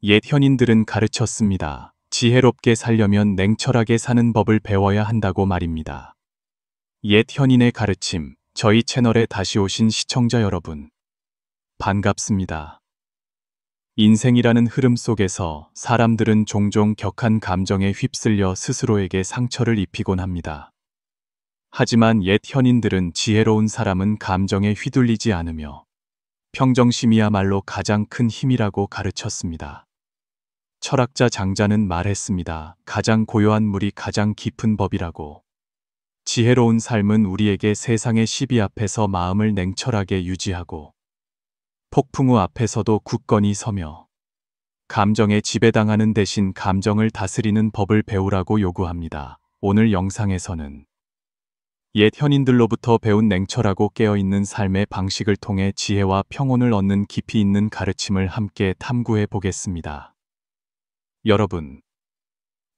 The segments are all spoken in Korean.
옛 현인들은 가르쳤습니다. 지혜롭게 살려면 냉철하게 사는 법을 배워야 한다고 말입니다. 옛 현인의 가르침, 저희 채널에 다시 오신 시청자 여러분, 반갑습니다. 인생이라는 흐름 속에서 사람들은 종종 격한 감정에 휩쓸려 스스로에게 상처를 입히곤 합니다. 하지만 옛 현인들은 지혜로운 사람은 감정에 휘둘리지 않으며 평정심이야말로 가장 큰 힘이라고 가르쳤습니다. 철학자 장자는 말했습니다. 가장 고요한 물이 가장 깊은 법이라고. 지혜로운 삶은 우리에게 세상의 시비 앞에서 마음을 냉철하게 유지하고 폭풍우 앞에서도 굳건히 서며 감정에 지배당하는 대신 감정을 다스리는 법을 배우라고 요구합니다. 오늘 영상에서는 옛 현인들로부터 배운 냉철하고 깨어있는 삶의 방식을 통해 지혜와 평온을 얻는 깊이 있는 가르침을 함께 탐구해 보겠습니다. 여러분,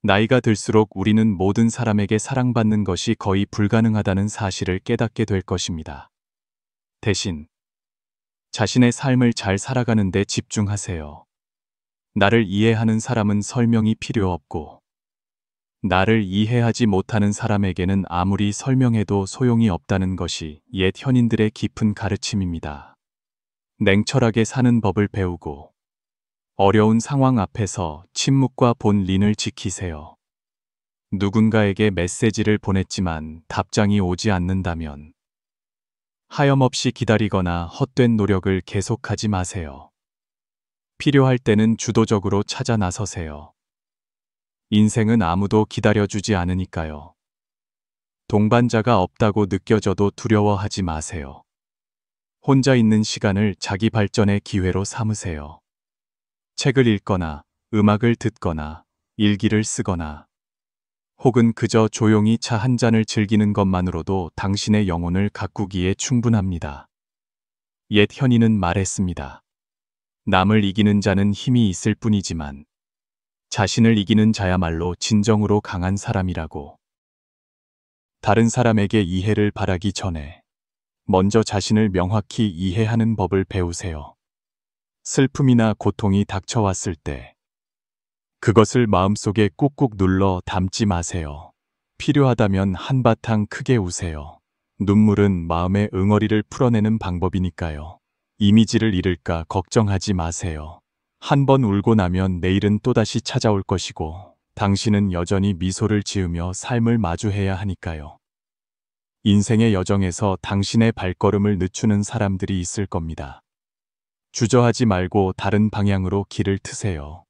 나이가 들수록 우리는 모든 사람에게 사랑받는 것이 거의 불가능하다는 사실을 깨닫게 될 것입니다. 대신 자신의 삶을 잘 살아가는 데 집중하세요. 나를 이해하는 사람은 설명이 필요 없고, 나를 이해하지 못하는 사람에게는 아무리 설명해도 소용이 없다는 것이 옛 현인들의 깊은 가르침입니다. 냉철하게 사는 법을 배우고, 어려운 상황 앞에서 침묵과 본린을 지키세요. 누군가에게 메시지를 보냈지만 답장이 오지 않는다면 하염없이 기다리거나 헛된 노력을 계속하지 마세요. 필요할 때는 주도적으로 찾아 나서세요. 인생은 아무도 기다려주지 않으니까요. 동반자가 없다고 느껴져도 두려워하지 마세요. 혼자 있는 시간을 자기 발전의 기회로 삼으세요. 책을 읽거나 음악을 듣거나 일기를 쓰거나 혹은 그저 조용히 차 한 잔을 즐기는 것만으로도 당신의 영혼을 가꾸기에 충분합니다. 옛 현인은 말했습니다. 남을 이기는 자는 힘이 있을 뿐이지만 자신을 이기는 자야말로 진정으로 강한 사람이라고. 다른 사람에게 이해를 바라기 전에 먼저 자신을 명확히 이해하는 법을 배우세요. 슬픔이나 고통이 닥쳐왔을 때 그것을 마음속에 꾹꾹 눌러 담지 마세요. 필요하다면 한바탕 크게 우세요. 눈물은 마음의 응어리를 풀어내는 방법이니까요. 이미지를 잃을까 걱정하지 마세요. 한 번 울고 나면 내일은 또다시 찾아올 것이고 당신은 여전히 미소를 지으며 삶을 마주해야 하니까요. 인생의 여정에서 당신의 발걸음을 늦추는 사람들이 있을 겁니다. 주저하지 말고 다른 방향으로 길을 트세요.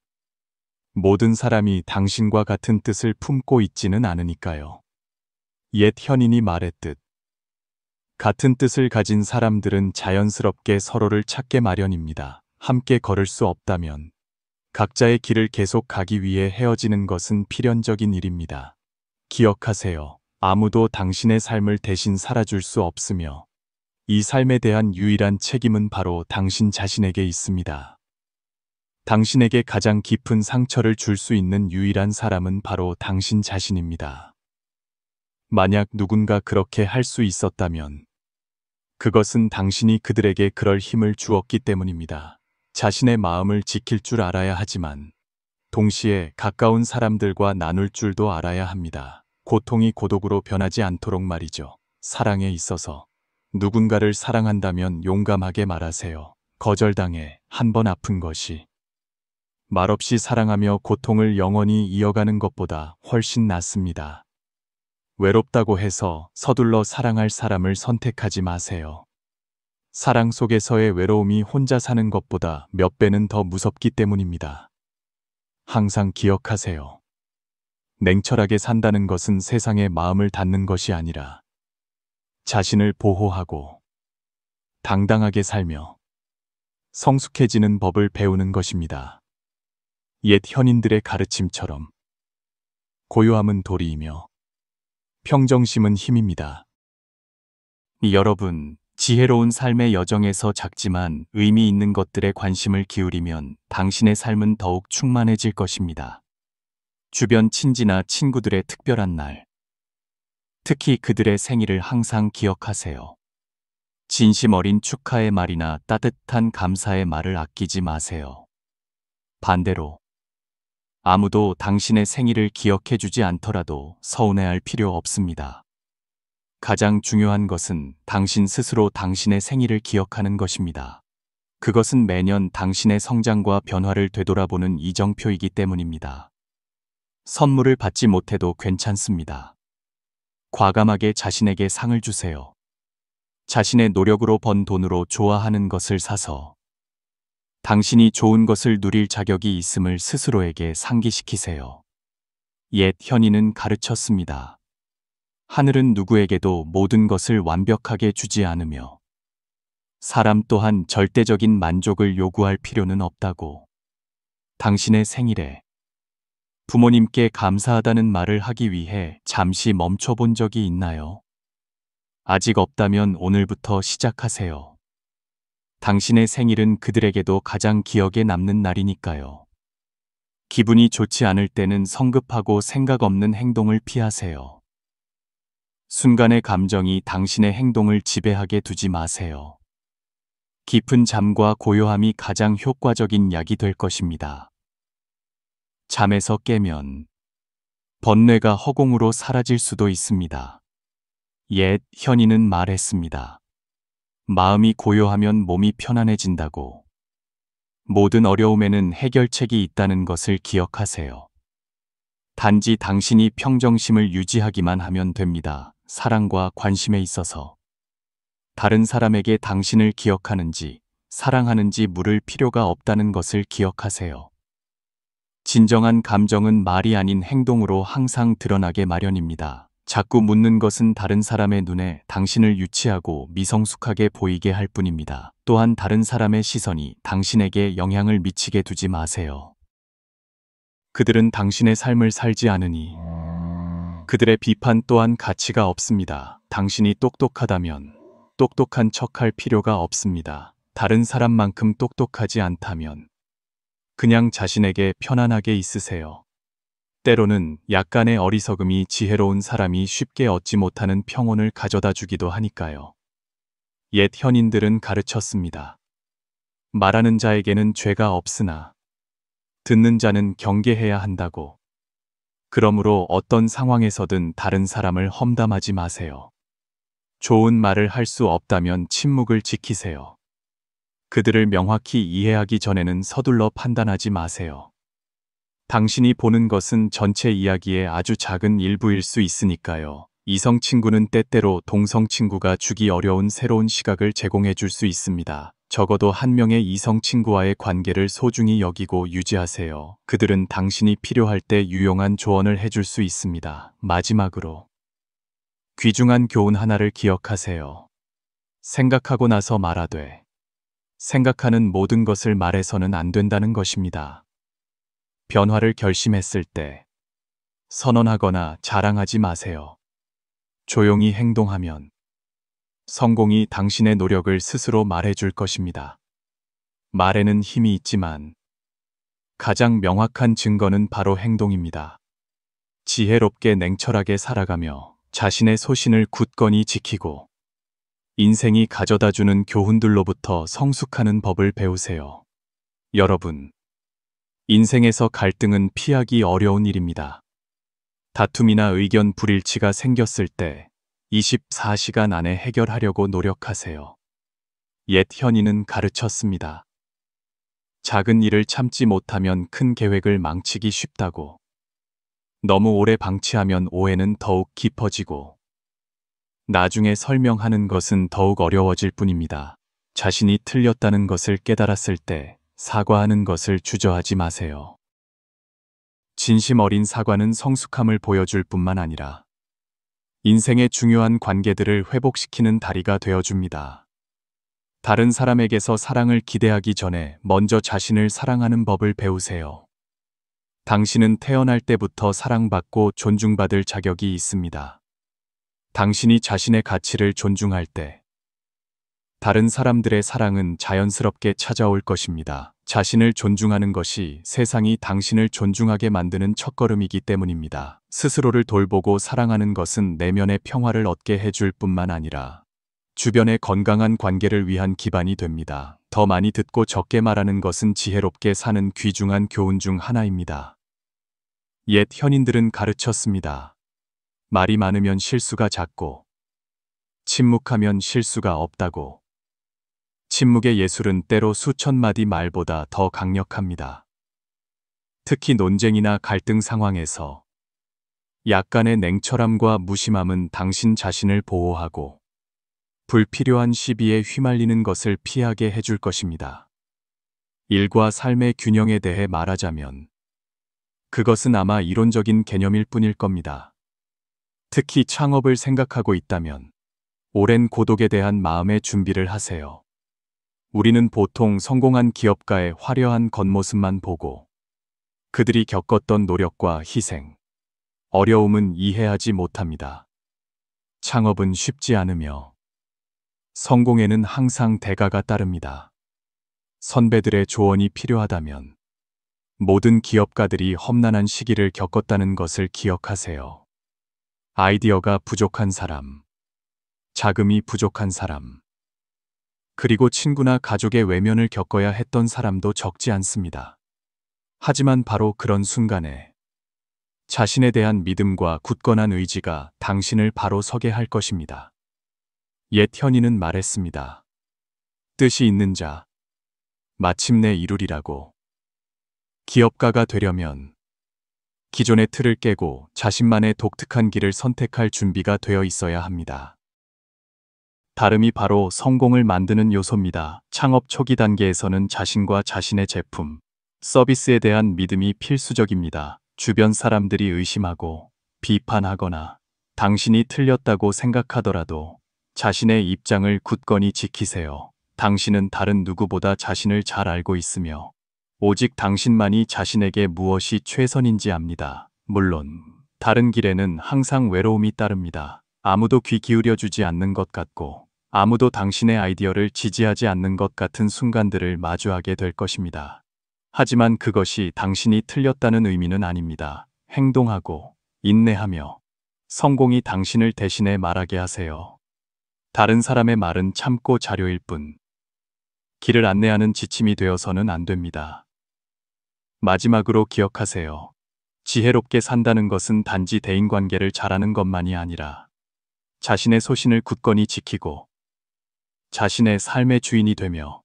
모든 사람이 당신과 같은 뜻을 품고 있지는 않으니까요. 옛 현인이 말했듯 같은 뜻을 가진 사람들은 자연스럽게 서로를 찾게 마련입니다. 함께 걸을 수 없다면 각자의 길을 계속 가기 위해 헤어지는 것은 필연적인 일입니다. 기억하세요. 아무도 당신의 삶을 대신 살아줄 수 없으며 이 삶에 대한 유일한 책임은 바로 당신 자신에게 있습니다. 당신에게 가장 깊은 상처를 줄 수 있는 유일한 사람은 바로 당신 자신입니다. 만약 누군가 그렇게 할 수 있었다면 그것은 당신이 그들에게 그럴 힘을 주었기 때문입니다. 자신의 마음을 지킬 줄 알아야 하지만 동시에 가까운 사람들과 나눌 줄도 알아야 합니다. 고통이 고독으로 변하지 않도록 말이죠. 사랑에 있어서 누군가를 사랑한다면 용감하게 말하세요. 거절당해 한 번 아픈 것이 말없이 사랑하며 고통을 영원히 이어가는 것보다 훨씬 낫습니다. 외롭다고 해서 서둘러 사랑할 사람을 선택하지 마세요. 사랑 속에서의 외로움이 혼자 사는 것보다 몇 배는 더 무섭기 때문입니다. 항상 기억하세요. 냉철하게 산다는 것은 세상에 마음을 닫는 것이 아니라 자신을 보호하고 당당하게 살며 성숙해지는 법을 배우는 것입니다. 옛 현인들의 가르침처럼 고요함은 도리이며 평정심은 힘입니다. 여러분, 지혜로운 삶의 여정에서 작지만 의미 있는 것들에 관심을 기울이면 당신의 삶은 더욱 충만해질 것입니다. 주변 친지나 친구들의 특별한 날, 특히 그들의 생일을 항상 기억하세요. 진심 어린 축하의 말이나 따뜻한 감사의 말을 아끼지 마세요. 반대로 아무도 당신의 생일을 기억해 주지 않더라도 서운해할 필요 없습니다. 가장 중요한 것은 당신 스스로 당신의 생일을 기억하는 것입니다. 그것은 매년 당신의 성장과 변화를 되돌아보는 이정표이기 때문입니다. 선물을 받지 못해도 괜찮습니다. 과감하게 자신에게 상을 주세요. 자신의 노력으로 번 돈으로 좋아하는 것을 사서 당신이 좋은 것을 누릴 자격이 있음을 스스로에게 상기시키세요. 옛 현인은 가르쳤습니다. 하늘은 누구에게도 모든 것을 완벽하게 주지 않으며 사람 또한 절대적인 만족을 요구할 필요는 없다고. 당신의 생일에 부모님께 감사하다는 말을 하기 위해 잠시 멈춰본 적이 있나요? 아직 없다면 오늘부터 시작하세요. 당신의 생일은 그들에게도 가장 기억에 남는 날이니까요. 기분이 좋지 않을 때는 성급하고 생각 없는 행동을 피하세요. 순간의 감정이 당신의 행동을 지배하게 두지 마세요. 깊은 잠과 고요함이 가장 효과적인 약이 될 것입니다. 잠에서 깨면 번뇌가 허공으로 사라질 수도 있습니다. 옛 현인은 말했습니다. 마음이 고요하면 몸이 편안해진다고. 모든 어려움에는 해결책이 있다는 것을 기억하세요. 단지 당신이 평정심을 유지하기만 하면 됩니다. 사랑과 관심에 있어서 다른 사람에게 당신을 기억하는지 사랑하는지 물을 필요가 없다는 것을 기억하세요. 진정한 감정은 말이 아닌 행동으로 항상 드러나게 마련입니다. 자꾸 묻는 것은 다른 사람의 눈에 당신을 유치하고 미성숙하게 보이게 할 뿐입니다. 또한 다른 사람의 시선이 당신에게 영향을 미치게 두지 마세요. 그들은 당신의 삶을 살지 않으니 그들의 비판 또한 가치가 없습니다. 당신이 똑똑하다면 똑똑한 척할 필요가 없습니다. 다른 사람만큼 똑똑하지 않다면 그냥 자신에게 편안하게 있으세요. 때로는 약간의 어리석음이 지혜로운 사람이 쉽게 얻지 못하는 평온을 가져다 주기도 하니까요. 옛 현인들은 가르쳤습니다. 말하는 자에게는 죄가 없으나 듣는 자는 경계해야 한다고. 그러므로 어떤 상황에서든 다른 사람을 험담하지 마세요. 좋은 말을 할 수 없다면 침묵을 지키세요. 그들을 명확히 이해하기 전에는 서둘러 판단하지 마세요. 당신이 보는 것은 전체 이야기의 아주 작은 일부일 수 있으니까요. 이성 친구는 때때로 동성 친구가 주기 어려운 새로운 시각을 제공해 줄 수 있습니다. 적어도 한 명의 이성 친구와의 관계를 소중히 여기고 유지하세요. 그들은 당신이 필요할 때 유용한 조언을 해줄 수 있습니다. 마지막으로 귀중한 교훈 하나를 기억하세요. 생각하고 나서 말하되 생각하는 모든 것을 말해서는 안 된다는 것입니다. 변화를 결심했을 때 선언하거나 자랑하지 마세요. 조용히 행동하면 성공이 당신의 노력을 스스로 말해줄 것입니다. 말에는 힘이 있지만 가장 명확한 증거는 바로 행동입니다. 지혜롭게 냉철하게 살아가며 자신의 소신을 굳건히 지키고 인생이 가져다주는 교훈들로부터 성숙하는 법을 배우세요. 여러분, 인생에서 갈등은 피하기 어려운 일입니다. 다툼이나 의견 불일치가 생겼을 때 24시간 안에 해결하려고 노력하세요. 옛 현인은 가르쳤습니다. 작은 일을 참지 못하면 큰 계획을 망치기 쉽다고. 너무 오래 방치하면 오해는 더욱 깊어지고 나중에 설명하는 것은 더욱 어려워질 뿐입니다. 자신이 틀렸다는 것을 깨달았을 때 사과하는 것을 주저하지 마세요. 진심 어린 사과는 성숙함을 보여줄 뿐만 아니라 인생의 중요한 관계들을 회복시키는 다리가 되어줍니다. 다른 사람에게서 사랑을 기대하기 전에 먼저 자신을 사랑하는 법을 배우세요. 당신은 태어날 때부터 사랑받고 존중받을 자격이 있습니다. 당신이 자신의 가치를 존중할 때 다른 사람들의 사랑은 자연스럽게 찾아올 것입니다. 자신을 존중하는 것이 세상이 당신을 존중하게 만드는 첫걸음이기 때문입니다. 스스로를 돌보고 사랑하는 것은 내면의 평화를 얻게 해줄 뿐만 아니라 주변의 건강한 관계를 위한 기반이 됩니다. 더 많이 듣고 적게 말하는 것은 지혜롭게 사는 귀중한 교훈 중 하나입니다. 옛 현인들은 가르쳤습니다. 말이 많으면 실수가 작고, 침묵하면 실수가 없다고. 침묵의 예술은 때로 수천 마디 말보다 더 강력합니다. 특히 논쟁이나 갈등 상황에서 약간의 냉철함과 무심함은 당신 자신을 보호하고 불필요한 시비에 휘말리는 것을 피하게 해줄 것입니다. 일과 삶의 균형에 대해 말하자면 그것은 아마 이론적인 개념일 뿐일 겁니다. 특히 창업을 생각하고 있다면 오랜 고독에 대한 마음의 준비를 하세요. 우리는 보통 성공한 기업가의 화려한 겉모습만 보고 그들이 겪었던 노력과 희생, 어려움은 이해하지 못합니다. 창업은 쉽지 않으며 성공에는 항상 대가가 따릅니다. 선배들의 조언이 필요하다면 모든 기업가들이 험난한 시기를 겪었다는 것을 기억하세요. 아이디어가 부족한 사람, 자금이 부족한 사람, 그리고 친구나 가족의 외면을 겪어야 했던 사람도 적지 않습니다. 하지만 바로 그런 순간에 자신에 대한 믿음과 굳건한 의지가 당신을 바로 서게 할 것입니다. 옛 현인은 말했습니다. 뜻이 있는 자, 마침내 이루리라고. 기업가가 되려면 기존의 틀을 깨고 자신만의 독특한 길을 선택할 준비가 되어 있어야 합니다. 다름이 바로 성공을 만드는 요소입니다. 창업 초기 단계에서는 자신과 자신의 제품, 서비스에 대한 믿음이 필수적입니다. 주변 사람들이 의심하고 비판하거나 당신이 틀렸다고 생각하더라도 자신의 입장을 굳건히 지키세요. 당신은 다른 누구보다 자신을 잘 알고 있으며 오직 당신만이 자신에게 무엇이 최선인지 압니다. 물론 다른 길에는 항상 외로움이 따릅니다. 아무도 귀 기울여 주지 않는 것 같고 아무도 당신의 아이디어를 지지하지 않는 것 같은 순간들을 마주하게 될 것입니다. 하지만 그것이 당신이 틀렸다는 의미는 아닙니다. 행동하고 인내하며 성공이 당신을 대신해 말하게 하세요. 다른 사람의 말은 참고 자료일 뿐 길을 안내하는 지침이 되어서는 안 됩니다. 마지막으로 기억하세요. 지혜롭게 산다는 것은 단지 대인관계를 잘하는 것만이 아니라 자신의 소신을 굳건히 지키고 자신의 삶의 주인이 되며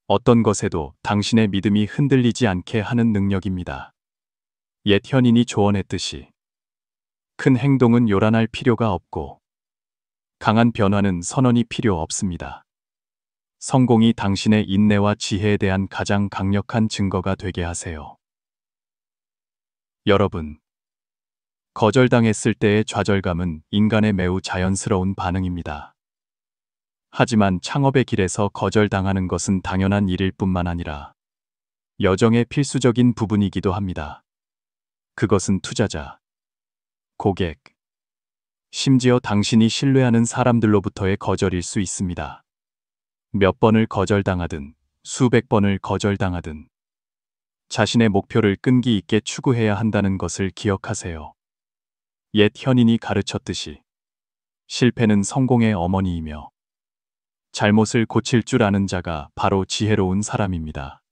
어떤 것에도 당신의 믿음이 흔들리지 않게 하는 능력입니다. 옛 현인이 조언했듯이 큰 행동은 요란할 필요가 없고 강한 변화는 선언이 필요 없습니다. 성공이 당신의 인내와 지혜에 대한 가장 강력한 증거가 되게 하세요. 여러분, 거절당했을 때의 좌절감은 인간의 매우 자연스러운 반응입니다. 하지만 창업의 길에서 거절당하는 것은 당연한 일일 뿐만 아니라 여정의 필수적인 부분이기도 합니다. 그것은 투자자, 고객, 심지어 당신이 신뢰하는 사람들로부터의 거절일 수 있습니다. 몇 번을 거절당하든 수백 번을 거절당하든 자신의 목표를 끈기 있게 추구해야 한다는 것을 기억하세요. 옛 현인이 가르쳤듯이 실패는 성공의 어머니이며 잘못을 고칠 줄 아는 자가 바로 지혜로운 사람입니다.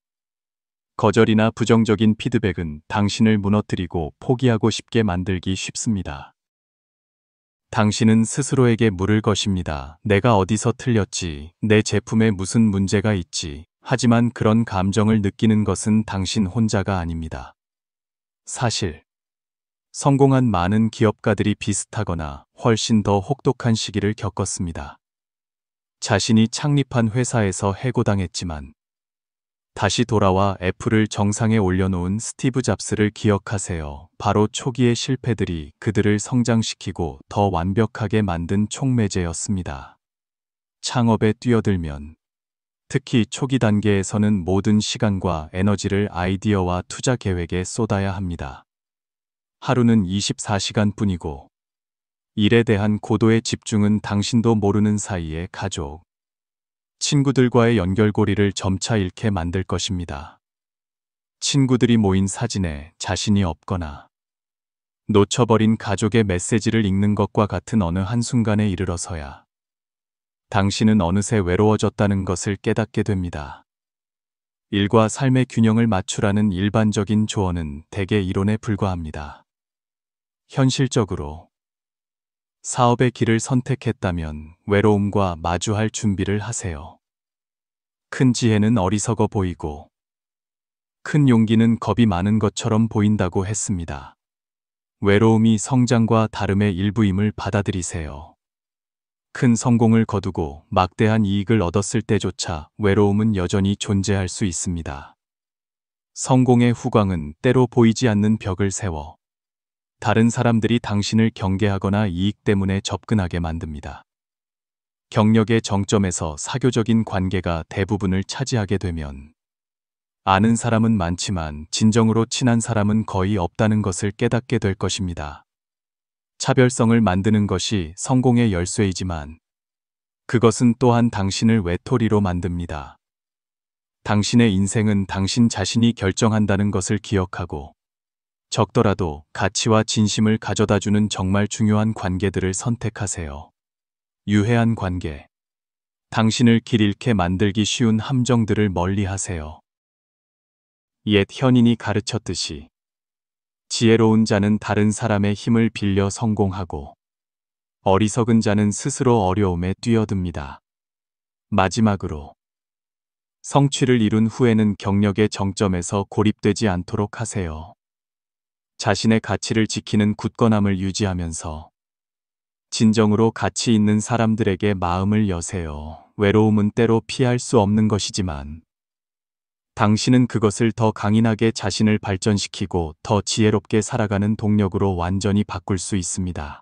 거절이나 부정적인 피드백은 당신을 무너뜨리고 포기하고 싶게 만들기 쉽습니다. 당신은 스스로에게 물을 것입니다. 내가 어디서 틀렸지? 내 제품에 무슨 문제가 있지? 하지만 그런 감정을 느끼는 것은 당신 혼자가 아닙니다. 사실 성공한 많은 기업가들이 비슷하거나 훨씬 더 혹독한 시기를 겪었습니다. 자신이 창립한 회사에서 해고당했지만 다시 돌아와 애플을 정상에 올려놓은 스티브 잡스를 기억하세요. 바로 초기의 실패들이 그들을 성장시키고 더 완벽하게 만든 촉매제였습니다. 창업에 뛰어들면 특히 초기 단계에서는 모든 시간과 에너지를 아이디어와 투자 계획에 쏟아야 합니다. 하루는 24시간뿐이고 일에 대한 고도의 집중은 당신도 모르는 사이에 가족, 친구들과의 연결고리를 점차 잃게 만들 것입니다. 친구들이 모인 사진에 자신이 없거나 놓쳐버린 가족의 메시지를 읽는 것과 같은 어느 한순간에 이르러서야 당신은 어느새 외로워졌다는 것을 깨닫게 됩니다. 일과 삶의 균형을 맞추라는 일반적인 조언은 대개 이론에 불과합니다. 현실적으로 사업의 길을 선택했다면 외로움과 마주할 준비를 하세요. 큰 지혜는 어리석어 보이고 큰 용기는 겁이 많은 것처럼 보인다고 했습니다. 외로움이 성장과 다름의 일부임을 받아들이세요. 큰 성공을 거두고 막대한 이익을 얻었을 때조차 외로움은 여전히 존재할 수 있습니다. 성공의 후광은 때로 보이지 않는 벽을 세워 다른 사람들이 당신을 경계하거나 이익 때문에 접근하게 만듭니다. 경력의 정점에서 사교적인 관계가 대부분을 차지하게 되면 아는 사람은 많지만 진정으로 친한 사람은 거의 없다는 것을 깨닫게 될 것입니다. 차별성을 만드는 것이 성공의 열쇠이지만 그것은 또한 당신을 외톨이로 만듭니다. 당신의 인생은 당신 자신이 결정한다는 것을 기억하고 적더라도 가치와 진심을 가져다주는 정말 중요한 관계들을 선택하세요. 유해한 관계, 당신을 길 잃게 만들기 쉬운 함정들을 멀리하세요. 옛 현인이 가르쳤듯이 지혜로운 자는 다른 사람의 힘을 빌려 성공하고 어리석은 자는 스스로 어려움에 뛰어듭니다. 마지막으로 성취를 이룬 후에는 경력의 정점에서 고립되지 않도록 하세요. 자신의 가치를 지키는 굳건함을 유지하면서 진정으로 가치 있는 사람들에게 마음을 여세요. 외로움은 때로 피할 수 없는 것이지만 당신은 그것을 더 강인하게 자신을 발전시키고 더 지혜롭게 살아가는 동력으로 완전히 바꿀 수 있습니다.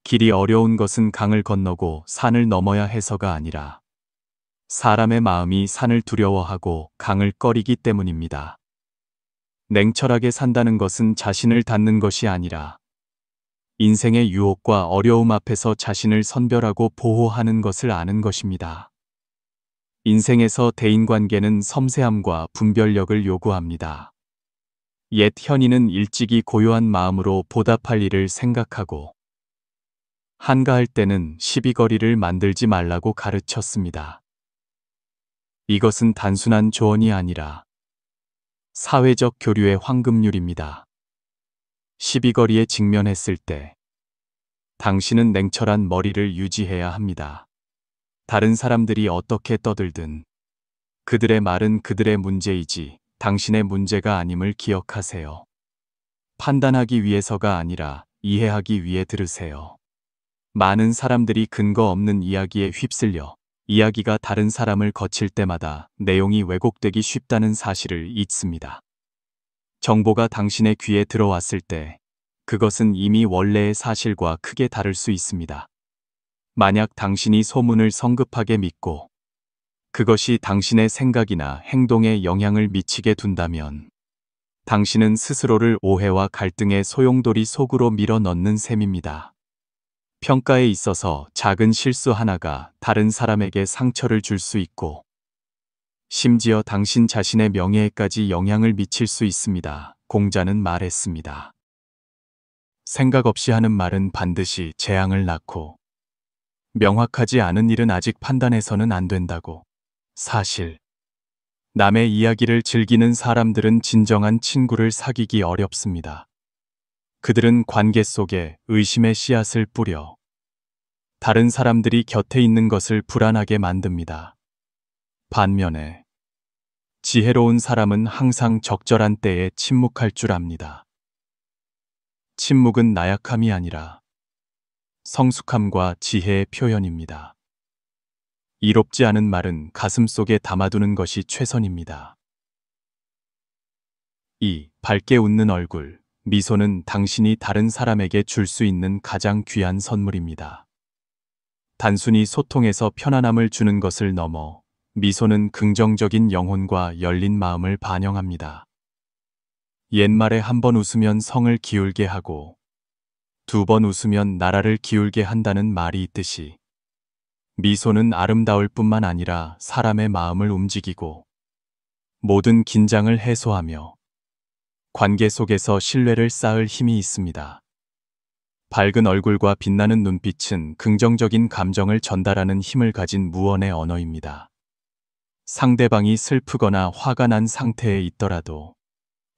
길이 어려운 것은 강을 건너고 산을 넘어야 해서가 아니라 사람의 마음이 산을 두려워하고 강을 꺼리기 때문입니다. 냉철하게 산다는 것은 자신을 닫는 것이 아니라 인생의 유혹과 어려움 앞에서 자신을 선별하고 보호하는 것을 아는 것입니다. 인생에서 대인관계는 섬세함과 분별력을 요구합니다. 옛 현인은 일찍이 고요한 마음으로 보답할 일을 생각하고 한가할 때는 시비거리를 만들지 말라고 가르쳤습니다. 이것은 단순한 조언이 아니라 사회적 교류의 황금률입니다. 시비거리에 직면했을 때 당신은 냉철한 머리를 유지해야 합니다. 다른 사람들이 어떻게 떠들든 그들의 말은 그들의 문제이지 당신의 문제가 아님을 기억하세요. 판단하기 위해서가 아니라 이해하기 위해 들으세요. 많은 사람들이 근거 없는 이야기에 휩쓸려 이야기가 다른 사람을 거칠 때마다 내용이 왜곡되기 쉽다는 사실을 잊습니다. 정보가 당신의 귀에 들어왔을 때 그것은 이미 원래의 사실과 크게 다를 수 있습니다. 만약 당신이 소문을 성급하게 믿고 그것이 당신의 생각이나 행동에 영향을 미치게 둔다면 당신은 스스로를 오해와 갈등의 소용돌이 속으로 밀어 넣는 셈입니다. 평가에 있어서 작은 실수 하나가 다른 사람에게 상처를 줄 수 있고 심지어 당신 자신의 명예에까지 영향을 미칠 수 있습니다. 공자는 말했습니다. 생각 없이 하는 말은 반드시 재앙을 낳고 명확하지 않은 일은 아직 판단해서는 안 된다고. 사실 남의 이야기를 즐기는 사람들은 진정한 친구를 사귀기 어렵습니다. 그들은 관계 속에 의심의 씨앗을 뿌려 다른 사람들이 곁에 있는 것을 불안하게 만듭니다. 반면에 지혜로운 사람은 항상 적절한 때에 침묵할 줄 압니다. 침묵은 나약함이 아니라 성숙함과 지혜의 표현입니다. 이롭지 않은 말은 가슴속에 담아두는 것이 최선입니다. 2. 밝게 웃는 얼굴. 미소는 당신이 다른 사람에게 줄 수 있는 가장 귀한 선물입니다. 단순히 소통에서 편안함을 주는 것을 넘어 미소는 긍정적인 영혼과 열린 마음을 반영합니다. 옛말에 한 번 웃으면 성을 기울게 하고 두 번 웃으면 나라를 기울게 한다는 말이 있듯이 미소는 아름다울 뿐만 아니라 사람의 마음을 움직이고 모든 긴장을 해소하며 관계 속에서 신뢰를 쌓을 힘이 있습니다. 밝은 얼굴과 빛나는 눈빛은 긍정적인 감정을 전달하는 힘을 가진 무언의 언어입니다. 상대방이 슬프거나 화가 난 상태에 있더라도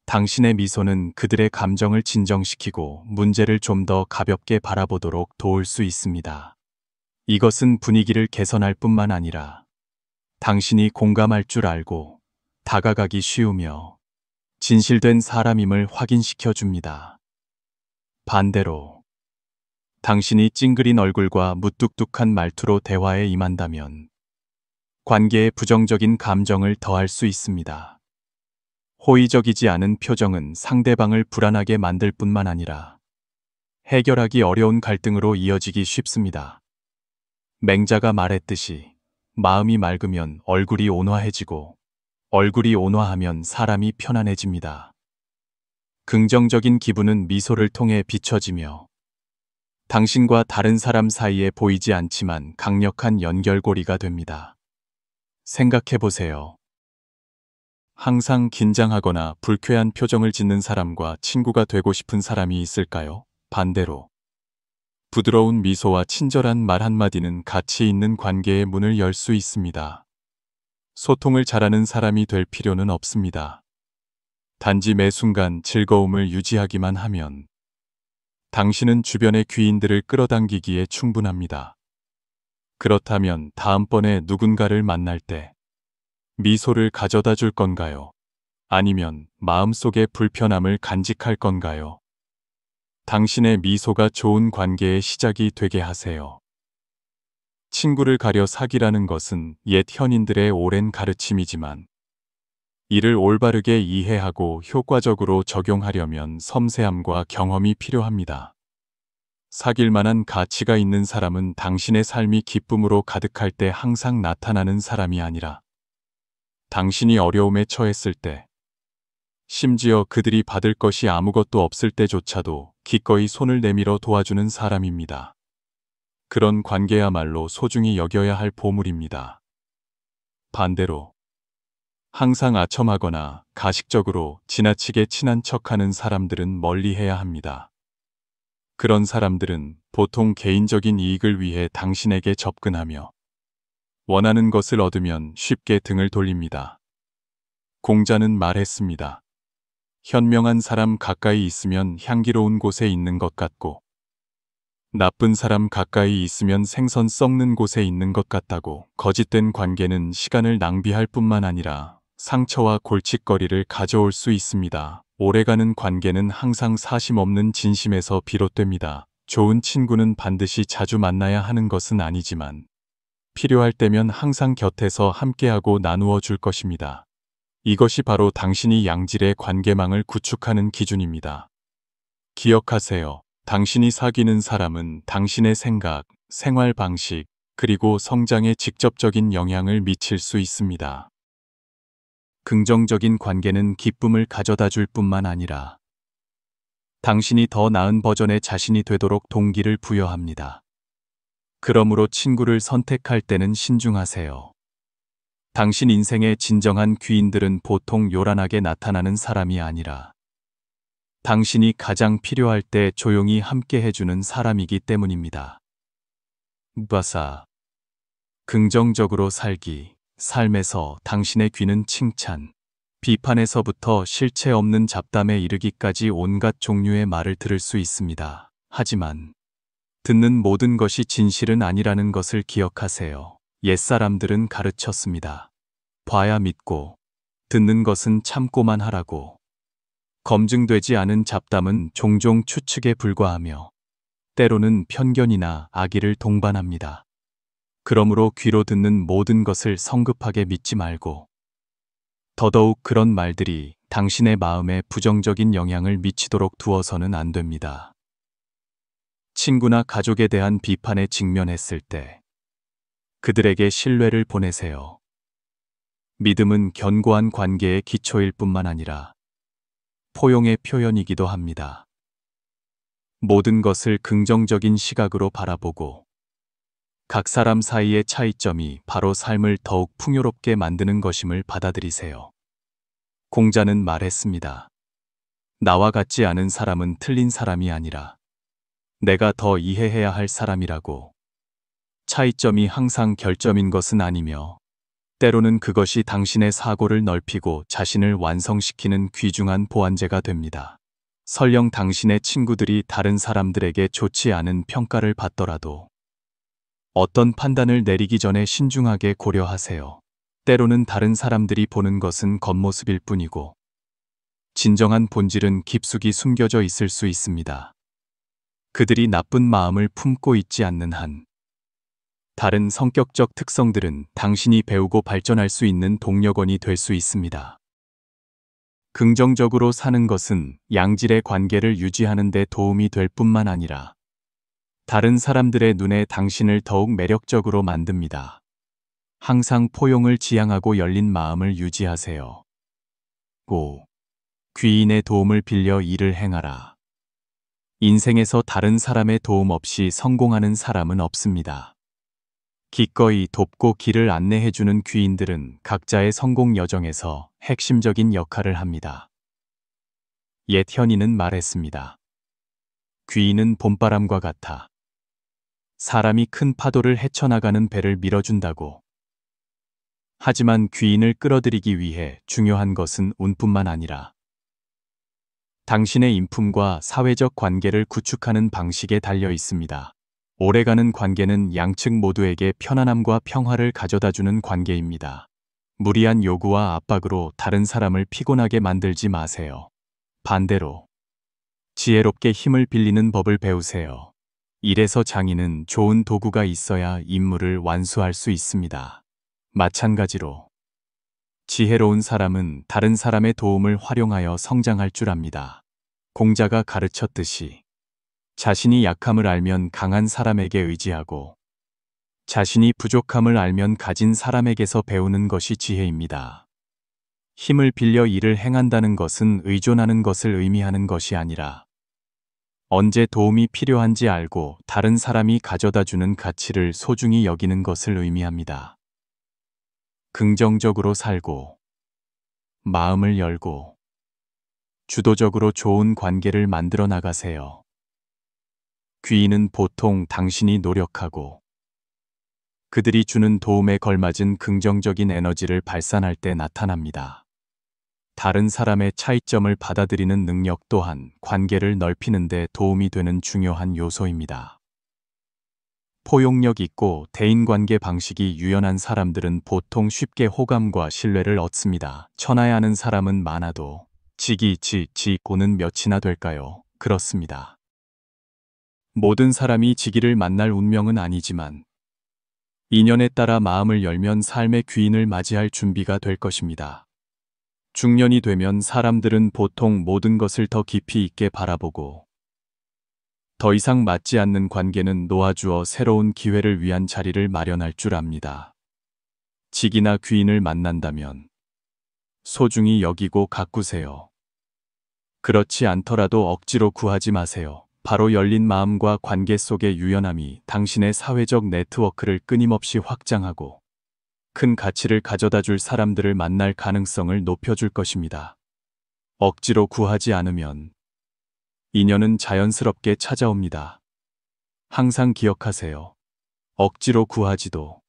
당신의 미소는 그들의 감정을 진정시키고 문제를 좀 더 가볍게 바라보도록 도울 수 있습니다. 이것은 분위기를 개선할 뿐만 아니라 당신이 공감할 줄 알고 다가가기 쉬우며 진실된 사람임을 확인시켜 줍니다. 반대로 당신이 찡그린 얼굴과 무뚝뚝한 말투로 대화에 임한다면 관계에 부정적인 감정을 더할 수 있습니다. 호의적이지 않은 표정은 상대방을 불안하게 만들 뿐만 아니라 해결하기 어려운 갈등으로 이어지기 쉽습니다. 맹자가 말했듯이 마음이 맑으면 얼굴이 온화해지고 얼굴이 온화하면 사람이 편안해집니다. 긍정적인 기분은 미소를 통해 비춰지며 당신과 다른 사람 사이에 보이지 않지만 강력한 연결고리가 됩니다. 생각해 보세요. 항상 긴장하거나 불쾌한 표정을 짓는 사람과 친구가 되고 싶은 사람이 있을까요? 반대로 부드러운 미소와 친절한 말 한마디는 가치 있는 관계의 문을 열 수 있습니다. 소통을 잘하는 사람이 될 필요는 없습니다. 단지 매 순간 즐거움을 유지하기만 하면 당신은 주변의 귀인들을 끌어당기기에 충분합니다. 그렇다면 다음번에 누군가를 만날 때 미소를 가져다 줄 건가요? 아니면 마음속의 불편함을 간직할 건가요? 당신의 미소가 좋은 관계의 시작이 되게 하세요. 친구를 가려 사귀라는 것은 옛 현인들의 오랜 가르침이지만 이를 올바르게 이해하고 효과적으로 적용하려면 섬세함과 경험이 필요합니다. 사귈 만한 가치가 있는 사람은 당신의 삶이 기쁨으로 가득할 때 항상 나타나는 사람이 아니라 당신이 어려움에 처했을 때, 심지어 그들이 받을 것이 아무것도 없을 때조차도 기꺼이 손을 내밀어 도와주는 사람입니다. 그런 관계야말로 소중히 여겨야 할 보물입니다. 반대로 항상 아첨하거나 가식적으로 지나치게 친한 척하는 사람들은 멀리해야 합니다. 그런 사람들은 보통 개인적인 이익을 위해 당신에게 접근하며 원하는 것을 얻으면 쉽게 등을 돌립니다. 공자는 말했습니다. 현명한 사람 가까이 있으면 향기로운 곳에 있는 것 같고 나쁜 사람 가까이 있으면 생선 썩는 곳에 있는 것 같다고. 거짓된 관계는 시간을 낭비할 뿐만 아니라 상처와 골칫거리를 가져올 수 있습니다. 오래가는 관계는 항상 사심 없는 진심에서 비롯됩니다. 좋은 친구는 반드시 자주 만나야 하는 것은 아니지만 필요할 때면 항상 곁에서 함께하고 나누어 줄 것입니다. 이것이 바로 당신이 양질의 관계망을 구축하는 기준입니다. 기억하세요. 당신이 사귀는 사람은 당신의 생각, 생활 방식, 그리고 성장에 직접적인 영향을 미칠 수 있습니다. 긍정적인 관계는 기쁨을 가져다 줄 뿐만 아니라 당신이 더 나은 버전의 자신이 되도록 동기를 부여합니다. 그러므로 친구를 선택할 때는 신중하세요. 당신 인생의 진정한 귀인들은 보통 요란하게 나타나는 사람이 아니라 당신이 가장 필요할 때 조용히 함께 해주는 사람이기 때문입니다. 바사 긍정적으로 살기. 삶에서 당신의 귀는 칭찬, 비판에서부터 실체 없는 잡담에 이르기까지 온갖 종류의 말을 들을 수 있습니다. 하지만 듣는 모든 것이 진실은 아니라는 것을 기억하세요. 옛사람들은 가르쳤습니다. 봐야 믿고 듣는 것은 참고만 하라고. 검증되지 않은 잡담은 종종 추측에 불과하며 때로는 편견이나 악의를 동반합니다. 그러므로 귀로 듣는 모든 것을 성급하게 믿지 말고 더더욱 그런 말들이 당신의 마음에 부정적인 영향을 미치도록 두어서는 안 됩니다. 친구나 가족에 대한 비판에 직면했을 때 그들에게 신뢰를 보내세요. 믿음은 견고한 관계의 기초일 뿐만 아니라 포용의 표현이기도 합니다. 모든 것을 긍정적인 시각으로 바라보고 각 사람 사이의 차이점이 바로 삶을 더욱 풍요롭게 만드는 것임을 받아들이세요. 공자는 말했습니다. 나와 같지 않은 사람은 틀린 사람이 아니라 내가 더 이해해야 할 사람이라고. 차이점이 항상 결점인 것은 아니며, 때로는 그것이 당신의 사고를 넓히고 자신을 완성시키는 귀중한 보완제가 됩니다. 설령 당신의 친구들이 다른 사람들에게 좋지 않은 평가를 받더라도 어떤 판단을 내리기 전에 신중하게 고려하세요. 때로는 다른 사람들이 보는 것은 겉모습일 뿐이고 진정한 본질은 깊숙이 숨겨져 있을 수 있습니다. 그들이 나쁜 마음을 품고 있지 않는 한 다른 성격적 특성들은 당신이 배우고 발전할 수 있는 동력원이 될 수 있습니다. 긍정적으로 사는 것은 양질의 관계를 유지하는 데 도움이 될 뿐만 아니라 다른 사람들의 눈에 당신을 더욱 매력적으로 만듭니다. 항상 포용을 지향하고 열린 마음을 유지하세요. 5. 귀인의 도움을 빌려 일을 행하라. 인생에서 다른 사람의 도움 없이 성공하는 사람은 없습니다. 기꺼이 돕고 길을 안내해주는 귀인들은 각자의 성공 여정에서 핵심적인 역할을 합니다. 옛 현인은 말했습니다. 귀인은 봄바람과 같아. 사람이 큰 파도를 헤쳐나가는 배를 밀어준다고. 하지만 귀인을 끌어들이기 위해 중요한 것은 운뿐만 아니라 당신의 인품과 사회적 관계를 구축하는 방식에 달려 있습니다. 오래가는 관계는 양측 모두에게 편안함과 평화를 가져다주는 관계입니다. 무리한 요구와 압박으로 다른 사람을 피곤하게 만들지 마세요. 반대로 지혜롭게 힘을 빌리는 법을 배우세요. 일에서 장인은 좋은 도구가 있어야 임무를 완수할 수 있습니다. 마찬가지로 지혜로운 사람은 다른 사람의 도움을 활용하여 성장할 줄 압니다. 공자가 가르쳤듯이 자신이 약함을 알면 강한 사람에게 의지하고 자신이 부족함을 알면 가진 사람에게서 배우는 것이 지혜입니다. 힘을 빌려 일을 행한다는 것은 의존하는 것을 의미하는 것이 아니라 언제 도움이 필요한지 알고 다른 사람이 가져다주는 가치를 소중히 여기는 것을 의미합니다. 긍정적으로 살고 마음을 열고 주도적으로 좋은 관계를 만들어 나가세요. 귀인은 보통 당신이 노력하고 그들이 주는 도움에 걸맞은 긍정적인 에너지를 발산할 때 나타납니다. 다른 사람의 차이점을 받아들이는 능력 또한 관계를 넓히는 데 도움이 되는 중요한 요소입니다. 포용력 있고 대인관계 방식이 유연한 사람들은 보통 쉽게 호감과 신뢰를 얻습니다. 천하에 아는 사람은 많아도 지고는 몇이나 될까요? 그렇습니다. 모든 사람이 지기를 만날 운명은 아니지만 인연에 따라 마음을 열면 삶의 귀인을 맞이할 준비가 될 것입니다. 중년이 되면 사람들은 보통 모든 것을 더 깊이 있게 바라보고 더 이상 맞지 않는 관계는 놓아주어 새로운 기회를 위한 자리를 마련할 줄 압니다. 직이나 귀인을 만난다면 소중히 여기고 가꾸세요. 그렇지 않더라도 억지로 구하지 마세요. 바로 열린 마음과 관계 속의 유연함이 당신의 사회적 네트워크를 끊임없이 확장하고 큰 가치를 가져다 줄 사람들을 만날 가능성을 높여줄 것입니다. 억지로 구하지 않으면 인연은 자연스럽게 찾아옵니다. 항상 기억하세요. 억지로 구하지도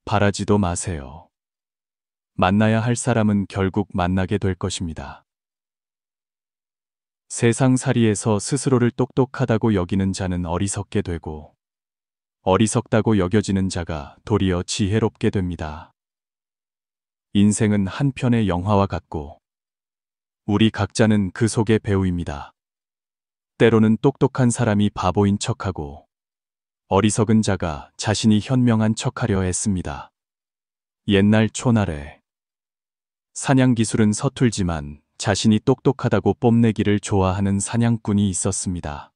바라지도 마세요. 만나야 할 사람은 결국 만나게 될 것입니다. 세상살이에서 스스로를 똑똑하다고 여기는 자는 어리석게 되고 어리석다고 여겨지는 자가 도리어 지혜롭게 됩니다. 인생은 한 편의 영화와 같고 우리 각자는 그 속의 배우입니다. 때로는 똑똑한 사람이 바보인 척하고 어리석은 자가 자신이 현명한 척하려 했습니다. 옛날 초날에 사냥 기술은 서툴지만 자신이 똑똑하다고 뽐내기를 좋아하는 사냥꾼이 있었습니다.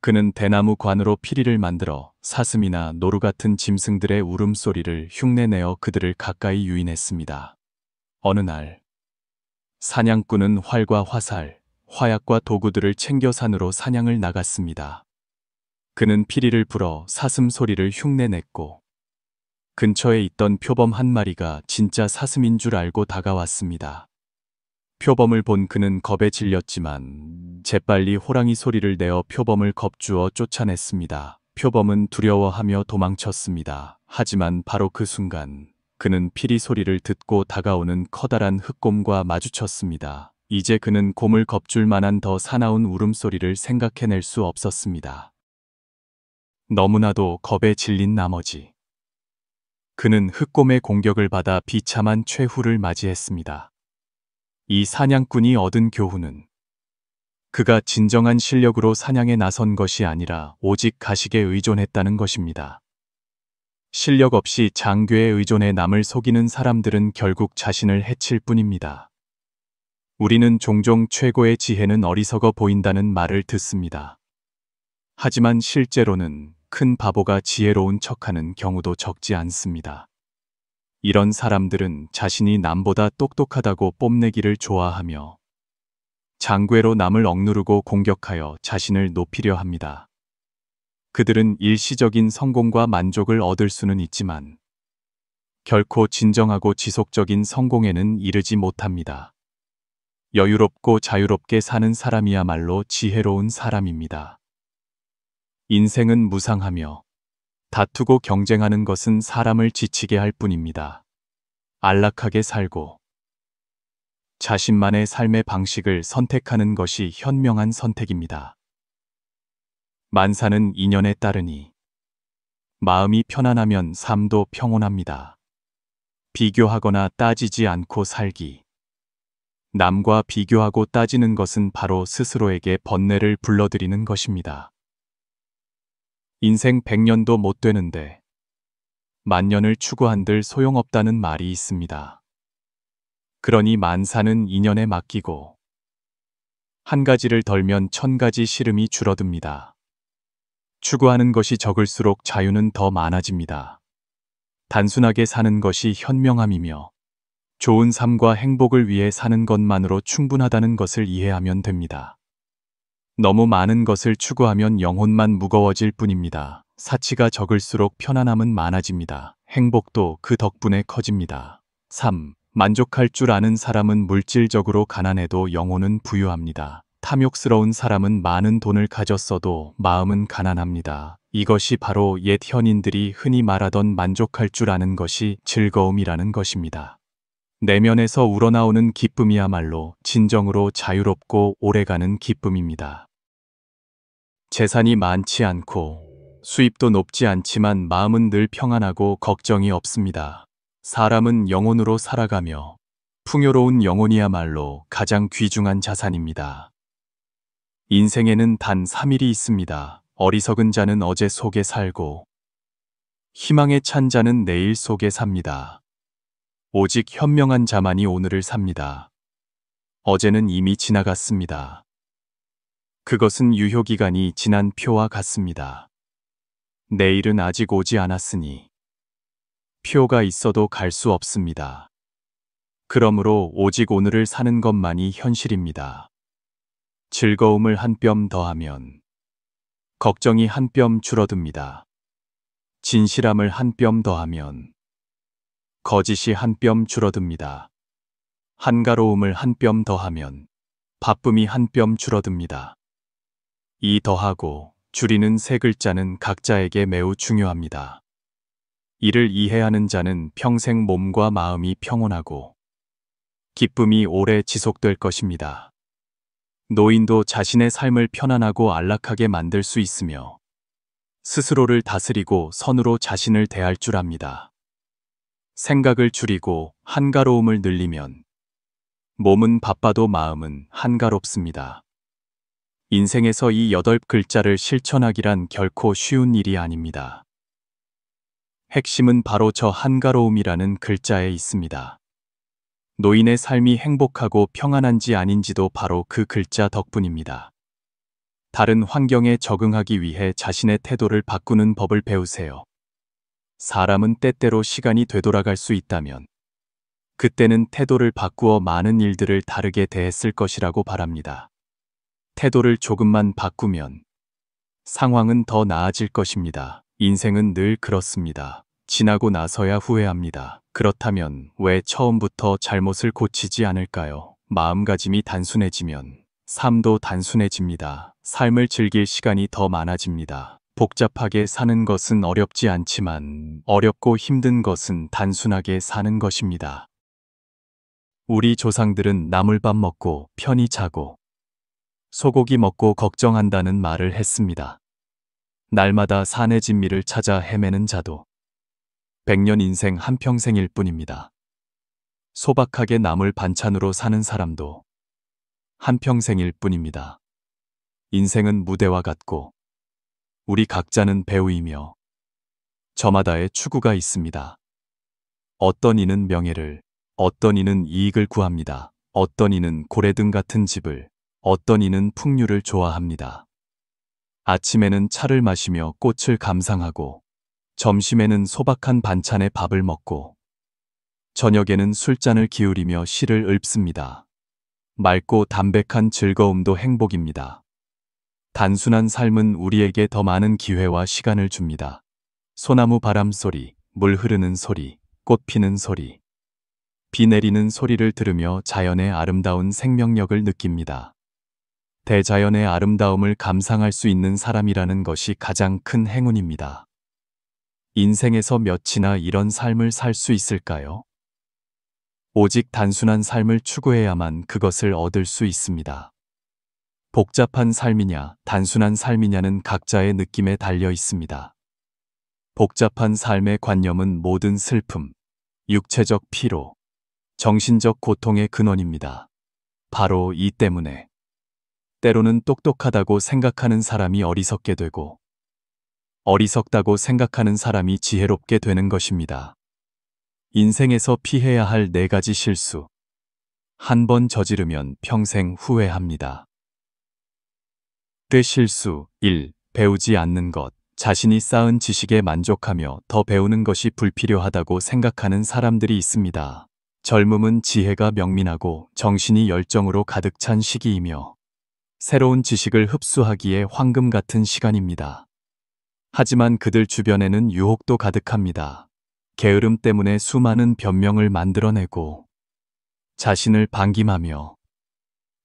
그는 대나무 관으로 피리를 만들어 사슴이나 노루 같은 짐승들의 울음소리를 흉내내어 그들을 가까이 유인했습니다. 어느 날 사냥꾼은 활과 화살, 화약과 도구들을 챙겨 산으로 사냥을 나갔습니다. 그는 피리를 불어 사슴 소리를 흉내냈고 근처에 있던 표범 한 마리가 진짜 사슴인 줄 알고 다가왔습니다. 표범을 본 그는 겁에 질렸지만 재빨리 호랑이 소리를 내어 표범을 겁주어 쫓아냈습니다. 표범은 두려워하며 도망쳤습니다. 하지만 바로 그 순간 그는 피리 소리를 듣고 다가오는 커다란 흑곰과 마주쳤습니다. 이제 그는 곰을 겁줄 만한 더 사나운 울음소리를 생각해낼 수 없었습니다. 너무나도 겁에 질린 나머지 그는 흑곰의 공격을 받아 비참한 최후를 맞이했습니다. 이 사냥꾼이 얻은 교훈은 그가 진정한 실력으로 사냥에 나선 것이 아니라 오직 가식에 의존했다는 것입니다. 실력 없이 장괴에 의존해 남을 속이는 사람들은 결국 자신을 해칠 뿐입니다. 우리는 종종 최고의 지혜는 어리석어 보인다는 말을 듣습니다. 하지만 실제로는 큰 바보가 지혜로운 척하는 경우도 적지 않습니다. 이런 사람들은 자신이 남보다 똑똑하다고 뽐내기를 좋아하며 장괴로 남을 억누르고 공격하여 자신을 높이려 합니다. 그들은 일시적인 성공과 만족을 얻을 수는 있지만 결코 진정하고 지속적인 성공에는 이르지 못합니다. 여유롭고 자유롭게 사는 사람이야말로 지혜로운 사람입니다. 인생은 무상하며 다투고 경쟁하는 것은 사람을 지치게 할 뿐입니다. 안락하게 살고 자신만의 삶의 방식을 선택하는 것이 현명한 선택입니다. 만사는 인연에 따르니 마음이 편안하면 삶도 평온합니다. 비교하거나 따지지 않고 살기. 남과 비교하고 따지는 것은 바로 스스로에게 번뇌를 불러들이는 것입니다. 인생 100년도 못 되는데 만년을 추구한들 소용없다는 말이 있습니다. 그러니 만사는 인연에 맡기고 한 가지를 덜면 1000가지 시름이 줄어듭니다. 추구하는 것이 적을수록 자유는 더 많아집니다. 단순하게 사는 것이 현명함이며 좋은 삶과 행복을 위해 사는 것만으로 충분하다는 것을 이해하면 됩니다. 너무 많은 것을 추구하면 영혼만 무거워질 뿐입니다. 사치가 적을수록 편안함은 많아집니다. 행복도 그 덕분에 커집니다. 3. 만족할 줄 아는 사람은 물질적으로 가난해도 영혼은 부유합니다. 탐욕스러운 사람은 많은 돈을 가졌어도 마음은 가난합니다. 이것이 바로 옛 현인들이 흔히 말하던 만족할 줄 아는 것이 즐거움이라는 것입니다. 내면에서 우러나오는 기쁨이야말로 진정으로 자유롭고 오래가는 기쁨입니다. 재산이 많지 않고 수입도 높지 않지만 마음은 늘 평안하고 걱정이 없습니다. 사람은 영혼으로 살아가며 풍요로운 영혼이야말로 가장 귀중한 자산입니다. 인생에는 단 3일이 있습니다. 어리석은 자는 어제 속에 살고 희망에 찬 자는 내일 속에 삽니다. 오직 현명한 자만이 오늘을 삽니다. 어제는 이미 지나갔습니다. 그것은 유효기간이 지난 표와 같습니다. 내일은 아직 오지 않았으니 표가 있어도 갈 수 없습니다. 그러므로 오직 오늘을 사는 것만이 현실입니다. 즐거움을 한 뼘 더하면 걱정이 한 뼘 줄어듭니다. 진실함을 한 뼘 더하면 거짓이 한 뼘 줄어듭니다. 한가로움을 한 뼘 더하면 바쁨이 한 뼘 줄어듭니다. 이 더하고 줄이는 세 글자는 각자에게 매우 중요합니다. 이를 이해하는 자는 평생 몸과 마음이 평온하고 기쁨이 오래 지속될 것입니다. 노인도 자신의 삶을 편안하고 안락하게 만들 수 있으며 스스로를 다스리고 선으로 자신을 대할 줄 압니다. 생각을 줄이고 한가로움을 늘리면 몸은 바빠도 마음은 한가롭습니다. 인생에서 이 8글자를 실천하기란 결코 쉬운 일이 아닙니다. 핵심은 바로 저 한가로움이라는 글자에 있습니다. 노인의 삶이 행복하고 평안한지 아닌지도 바로 그 글자 덕분입니다. 다른 환경에 적응하기 위해 자신의 태도를 바꾸는 법을 배우세요. 사람은 때때로 시간이 되돌아갈 수 있다면 그때는 태도를 바꾸어 많은 일들을 다르게 대했을 것이라고 바랍니다. 태도를 조금만 바꾸면 상황은 더 나아질 것입니다. 인생은 늘 그렇습니다. 지나고 나서야 후회합니다. 그렇다면 왜 처음부터 잘못을 고치지 않을까요? 마음가짐이 단순해지면 삶도 단순해집니다. 삶을 즐길 시간이 더 많아집니다. 복잡하게 사는 것은 어렵지 않지만 어렵고 힘든 것은 단순하게 사는 것입니다. 우리 조상들은 나물밥 먹고 편히 자고 소고기 먹고 걱정한다는 말을 했습니다. 날마다 산의 진미를 찾아 헤매는 자도 100년 인생 한평생일 뿐입니다. 소박하게 남을 반찬으로 사는 사람도 한평생일 뿐입니다. 인생은 무대와 같고 우리 각자는 배우이며 저마다의 추구가 있습니다. 어떤 이는 명예를, 어떤 이는 이익을 구합니다. 어떤 이는 고래등 같은 집을, 어떤 이는 풍류를 좋아합니다. 아침에는 차를 마시며 꽃을 감상하고 점심에는 소박한 반찬에 밥을 먹고 저녁에는 술잔을 기울이며 시를 읊습니다. 맑고 담백한 즐거움도 행복입니다. 단순한 삶은 우리에게 더 많은 기회와 시간을 줍니다. 소나무 바람 소리, 물 흐르는 소리, 꽃 피는 소리, 비 내리는 소리를 들으며 자연의 아름다운 생명력을 느낍니다. 대자연의 아름다움을 감상할 수 있는 사람이라는 것이 가장 큰 행운입니다. 인생에서 몇이나 이런 삶을 살 수 있을까요? 오직 단순한 삶을 추구해야만 그것을 얻을 수 있습니다. 복잡한 삶이냐, 단순한 삶이냐는 각자의 느낌에 달려 있습니다. 복잡한 삶의 관념은 모든 슬픔, 육체적 피로, 정신적 고통의 근원입니다. 바로 이 때문에 때로는 똑똑하다고 생각하는 사람이 어리석게 되고 어리석다고 생각하는 사람이 지혜롭게 되는 것입니다. 인생에서 피해야 할 4가지 실수. 한 번 저지르면 평생 후회합니다. 그 실수 1. 배우지 않는 것. 자신이 쌓은 지식에 만족하며 더 배우는 것이 불필요하다고 생각하는 사람들이 있습니다. 젊음은 지혜가 명민하고 정신이 열정으로 가득 찬 시기이며 새로운 지식을 흡수하기에 황금 같은 시간입니다. 하지만 그들 주변에는 유혹도 가득합니다. 게으름 때문에 수많은 변명을 만들어내고 자신을 방김하며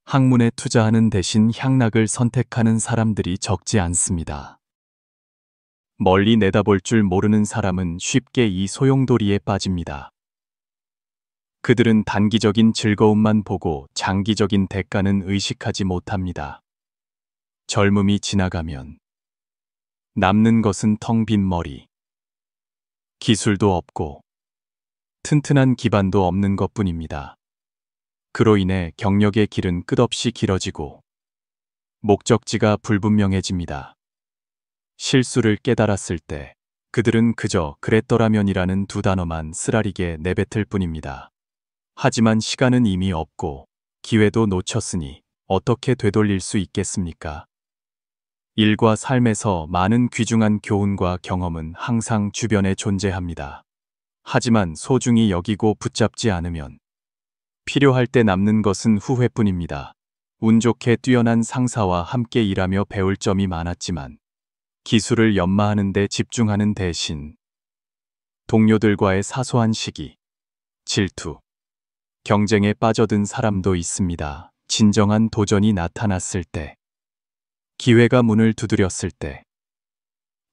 학문에 투자하는 대신 향락을 선택하는 사람들이 적지 않습니다. 멀리 내다볼 줄 모르는 사람은 쉽게 이 소용돌이에 빠집니다. 그들은 단기적인 즐거움만 보고 장기적인 대가는 의식하지 못합니다. 젊음이 지나가면 남는 것은 텅 빈 머리, 기술도 없고 튼튼한 기반도 없는 것뿐입니다. 그로 인해 경력의 길은 끝없이 길어지고 목적지가 불분명해집니다. 실수를 깨달았을 때 그들은 그저 그랬더라면이라는 2단어만 쓰라리게 내뱉을 뿐입니다. 하지만 시간은 이미 없고 기회도 놓쳤으니 어떻게 되돌릴 수 있겠습니까? 일과 삶에서 많은 귀중한 교훈과 경험은 항상 주변에 존재합니다. 하지만 소중히 여기고 붙잡지 않으면 필요할 때 남는 것은 후회뿐입니다. 운 좋게 뛰어난 상사와 함께 일하며 배울 점이 많았지만 기술을 연마하는 데 집중하는 대신 동료들과의 사소한 시기, 질투, 경쟁에 빠져든 사람도 있습니다. 진정한 도전이 나타났을 때, 기회가 문을 두드렸을 때,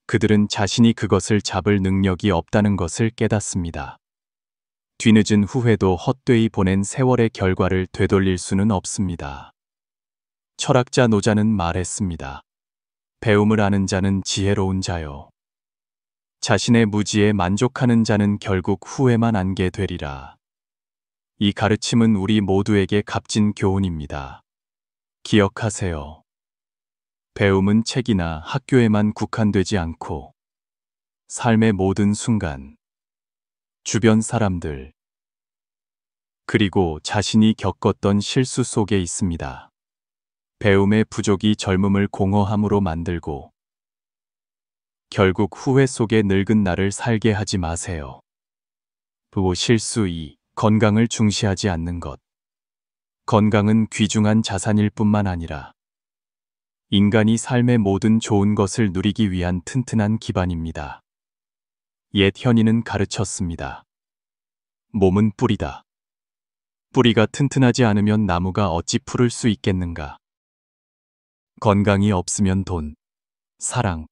그들은 자신이 그것을 잡을 능력이 없다는 것을 깨닫습니다. 뒤늦은 후회도 헛되이 보낸 세월의 결과를 되돌릴 수는 없습니다. 철학자 노자는 말했습니다. 배움을 아는 자는 지혜로운 자요. 자신의 무지에 만족하는 자는 결국 후회만 안게 되리라. 이 가르침은 우리 모두에게 값진 교훈입니다. 기억하세요. 배움은 책이나 학교에만 국한되지 않고 삶의 모든 순간, 주변 사람들, 그리고 자신이 겪었던 실수 속에 있습니다. 배움의 부족이 젊음을 공허함으로 만들고 결국 후회 속에 늙은 나를 살게 하지 마세요. 실수 2. 건강을 중시하지 않는 것. 건강은 귀중한 자산일 뿐만 아니라 인간이 삶의 모든 좋은 것을 누리기 위한 튼튼한 기반입니다. 옛 현인은 가르쳤습니다. 몸은 뿔이다. 뿌리가 튼튼하지 않으면 나무가 어찌 푸를 수 있겠는가. 건강이 없으면 돈, 사랑,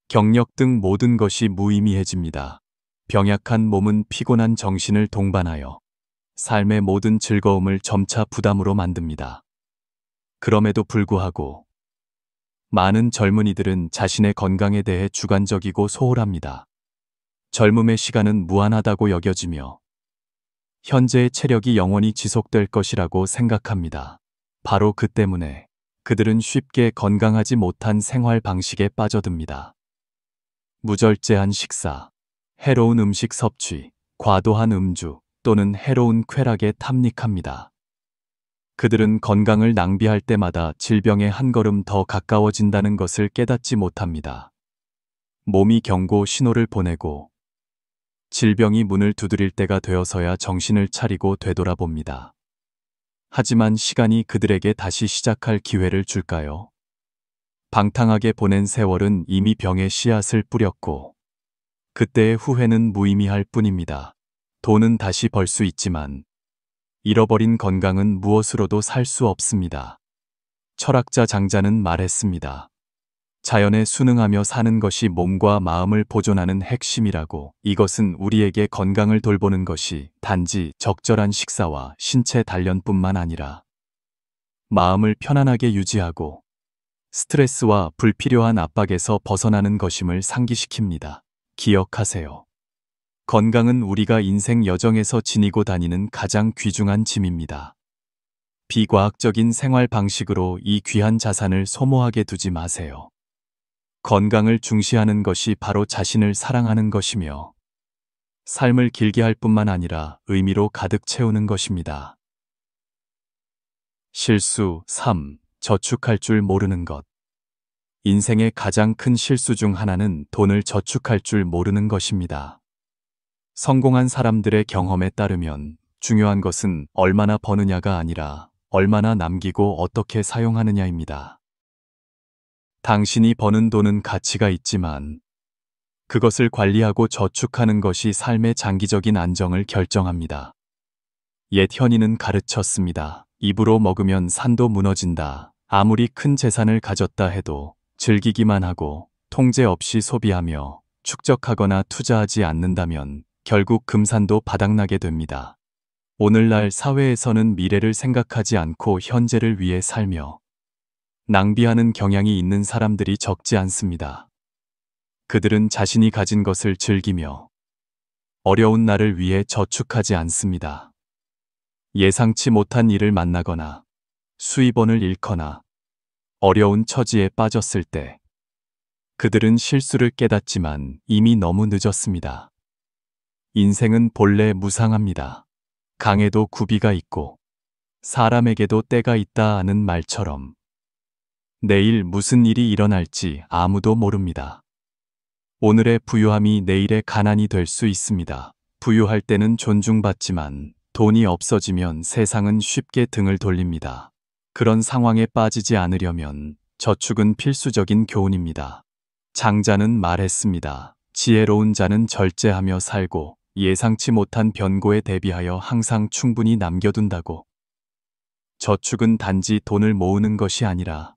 경력 등 모든 것이 무의미해집니다. 병약한 몸은 피곤한 정신을 동반하여 삶의 모든 즐거움을 점차 부담으로 만듭니다. 그럼에도 불구하고 많은 젊은이들은 자신의 건강에 대해 주관적이고 소홀합니다. 젊음의 시간은 무한하다고 여겨지며 현재의 체력이 영원히 지속될 것이라고 생각합니다. 바로 그 때문에 그들은 쉽게 건강하지 못한 생활 방식에 빠져듭니다. 무절제한 식사, 해로운 음식 섭취, 과도한 음주 또는 해로운 쾌락에 탐닉합니다. 그들은 건강을 낭비할 때마다 질병에 한 걸음 더 가까워진다는 것을 깨닫지 못합니다. 몸이 경고 신호를 보내고 질병이 문을 두드릴 때가 되어서야 정신을 차리고 되돌아봅니다. 하지만 시간이 그들에게 다시 시작할 기회를 줄까요? 방탕하게 보낸 세월은 이미 병의 씨앗을 뿌렸고 그때의 후회는 무의미할 뿐입니다. 돈은 다시 벌 수 있지만 잃어버린 건강은 무엇으로도 살 수 없습니다. 철학자 장자는 말했습니다. 자연에 순응하며 사는 것이 몸과 마음을 보존하는 핵심이라고. 이것은 우리에게 건강을 돌보는 것이 단지 적절한 식사와 신체 단련뿐만 아니라 마음을 편안하게 유지하고 스트레스와 불필요한 압박에서 벗어나는 것임을 상기시킵니다. 기억하세요. 건강은 우리가 인생 여정에서 지니고 다니는 가장 귀중한 짐입니다. 비과학적인 생활 방식으로 이 귀한 자산을 소모하게 두지 마세요. 건강을 중시하는 것이 바로 자신을 사랑하는 것이며 삶을 길게 할 뿐만 아니라 의미로 가득 채우는 것입니다. 실수 3. 저축할 줄 모르는 것. 인생의 가장 큰 실수 중 하나는 돈을 저축할 줄 모르는 것입니다. 성공한 사람들의 경험에 따르면 중요한 것은 얼마나 버느냐가 아니라 얼마나 남기고 어떻게 사용하느냐입니다. 당신이 버는 돈은 가치가 있지만 그것을 관리하고 저축하는 것이 삶의 장기적인 안정을 결정합니다. 옛 현인은 가르쳤습니다. 입으로 먹으면 산도 무너진다. 아무리 큰 재산을 가졌다 해도 즐기기만 하고 통제 없이 소비하며 축적하거나 투자하지 않는다면 결국 금산도 바닥나게 됩니다. 오늘날 사회에서는 미래를 생각하지 않고 현재를 위해 살며 낭비하는 경향이 있는 사람들이 적지 않습니다. 그들은 자신이 가진 것을 즐기며 어려운 날을 위해 저축하지 않습니다. 예상치 못한 일을 만나거나 수입원을 잃거나 어려운 처지에 빠졌을 때 그들은 실수를 깨닫지만 이미 너무 늦었습니다. 인생은 본래 무상합니다. 강에도 구비가 있고 사람에게도 때가 있다 하는 말처럼 내일 무슨 일이 일어날지 아무도 모릅니다. 오늘의 부유함이 내일의 가난이 될 수 있습니다. 부유할 때는 존중받지만 돈이 없어지면 세상은 쉽게 등을 돌립니다. 그런 상황에 빠지지 않으려면 저축은 필수적인 교훈입니다. 장자는 말했습니다. 지혜로운 자는 절제하며 살고 예상치 못한 변고에 대비하여 항상 충분히 남겨둔다고. 저축은 단지 돈을 모으는 것이 아니라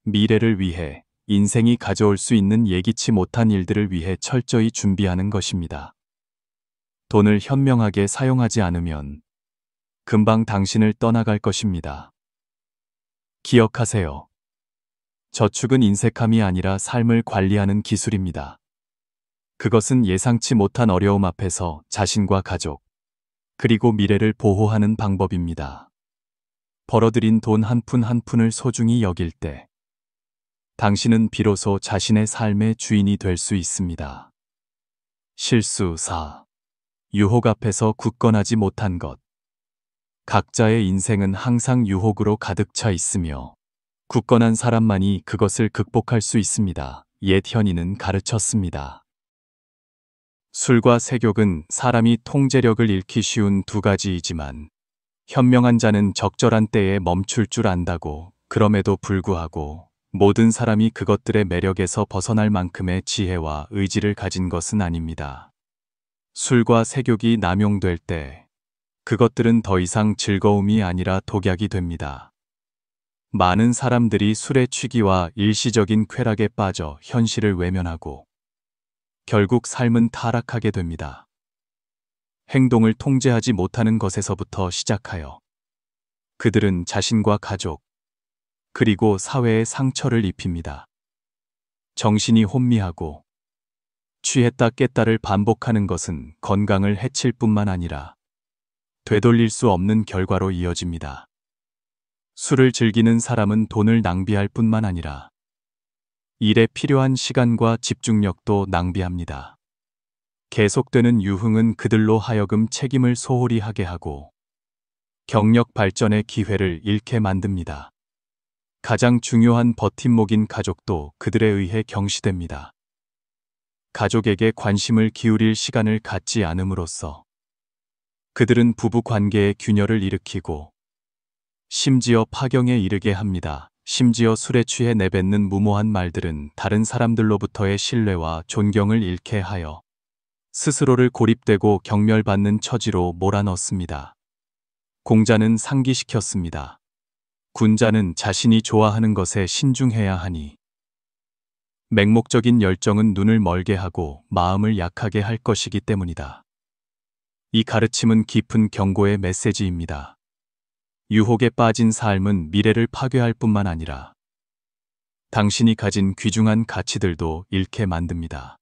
미래를 위해 인생이 가져올 수 있는 예기치 못한 일들을 위해 철저히 준비하는 것입니다. 돈을 현명하게 사용하지 않으면 금방 당신을 떠나갈 것입니다. 기억하세요. 저축은 인색함이 아니라 삶을 관리하는 기술입니다. 그것은 예상치 못한 어려움 앞에서 자신과 가족, 그리고 미래를 보호하는 방법입니다. 벌어들인 돈 한 푼 한 푼을 소중히 여길 때 당신은 비로소 자신의 삶의 주인이 될 수 있습니다. 실수 4. 유혹 앞에서 굳건하지 못한 것. 각자의 인생은 항상 유혹으로 가득 차 있으며 굳건한 사람만이 그것을 극복할 수 있습니다. 옛 현인은 가르쳤습니다. 술과 색욕은 사람이 통제력을 잃기 쉬운 두 가지이지만 현명한 자는 적절한 때에 멈출 줄 안다고. 그럼에도 불구하고 모든 사람이 그것들의 매력에서 벗어날 만큼의 지혜와 의지를 가진 것은 아닙니다. 술과 색욕이 남용될 때 그것들은 더 이상 즐거움이 아니라 독약이 됩니다. 많은 사람들이 술의 취기와 일시적인 쾌락에 빠져 현실을 외면하고 결국 삶은 타락하게 됩니다. 행동을 통제하지 못하는 것에서부터 시작하여 그들은 자신과 가족, 그리고 사회에 상처를 입힙니다. 정신이 혼미하고 취했다 깼다를 반복하는 것은 건강을 해칠 뿐만 아니라 되돌릴 수 없는 결과로 이어집니다. 술을 즐기는 사람은 돈을 낭비할 뿐만 아니라 일에 필요한 시간과 집중력도 낭비합니다. 계속되는 유흥은 그들로 하여금 책임을 소홀히 하게 하고 경력 발전의 기회를 잃게 만듭니다. 가장 중요한 버팀목인 가족도 그들에 의해 경시됩니다. 가족에게 관심을 기울일 시간을 갖지 않음으로써 그들은 부부 관계의 균열을 일으키고 심지어 파경에 이르게 합니다. 심지어 술에 취해 내뱉는 무모한 말들은 다른 사람들로부터의 신뢰와 존경을 잃게 하여 스스로를 고립되고 경멸받는 처지로 몰아넣습니다. 공자는 상기시켰습니다. 군자는 자신이 좋아하는 것에 신중해야 하니 맹목적인 열정은 눈을 멀게 하고 마음을 약하게 할 것이기 때문이다. 이 가르침은 깊은 경고의 메시지입니다. 유혹에 빠진 삶은 미래를 파괴할 뿐만 아니라 당신이 가진 귀중한 가치들도 잃게 만듭니다.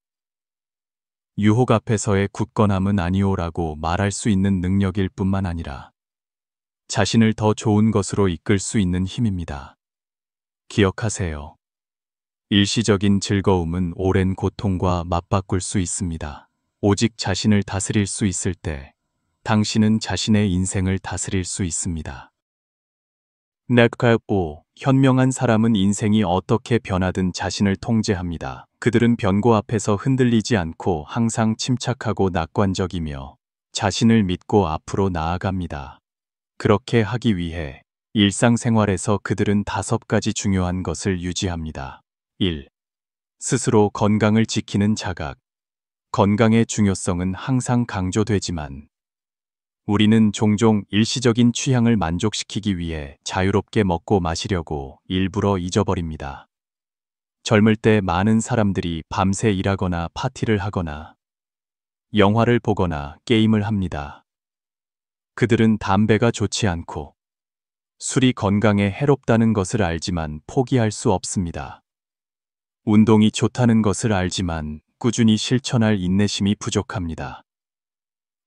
유혹 앞에서의 굳건함은 아니오라고 말할 수 있는 능력일 뿐만 아니라 자신을 더 좋은 것으로 이끌 수 있는 힘입니다. 기억하세요. 일시적인 즐거움은 오랜 고통과 맞바꿀 수 있습니다. 오직 자신을 다스릴 수 있을 때 당신은 자신의 인생을 다스릴 수 있습니다. 현명한 사람은 인생이 어떻게 변하든 자신을 통제합니다. 그들은 변고 앞에서 흔들리지 않고 항상 침착하고 낙관적이며 자신을 믿고 앞으로 나아갑니다. 그렇게 하기 위해 일상생활에서 그들은 5가지 중요한 것을 유지합니다. 1. 스스로 건강을 지키는 자각. 건강의 중요성은 항상 강조되지만 우리는 종종 일시적인 취향을 만족시키기 위해 자유롭게 먹고 마시려고 일부러 잊어버립니다. 젊을 때 많은 사람들이 밤새 일하거나 파티를 하거나 영화를 보거나 게임을 합니다. 그들은 담배가 좋지 않고 술이 건강에 해롭다는 것을 알지만 포기할 수 없습니다. 운동이 좋다는 것을 알지만 꾸준히 실천할 인내심이 부족합니다.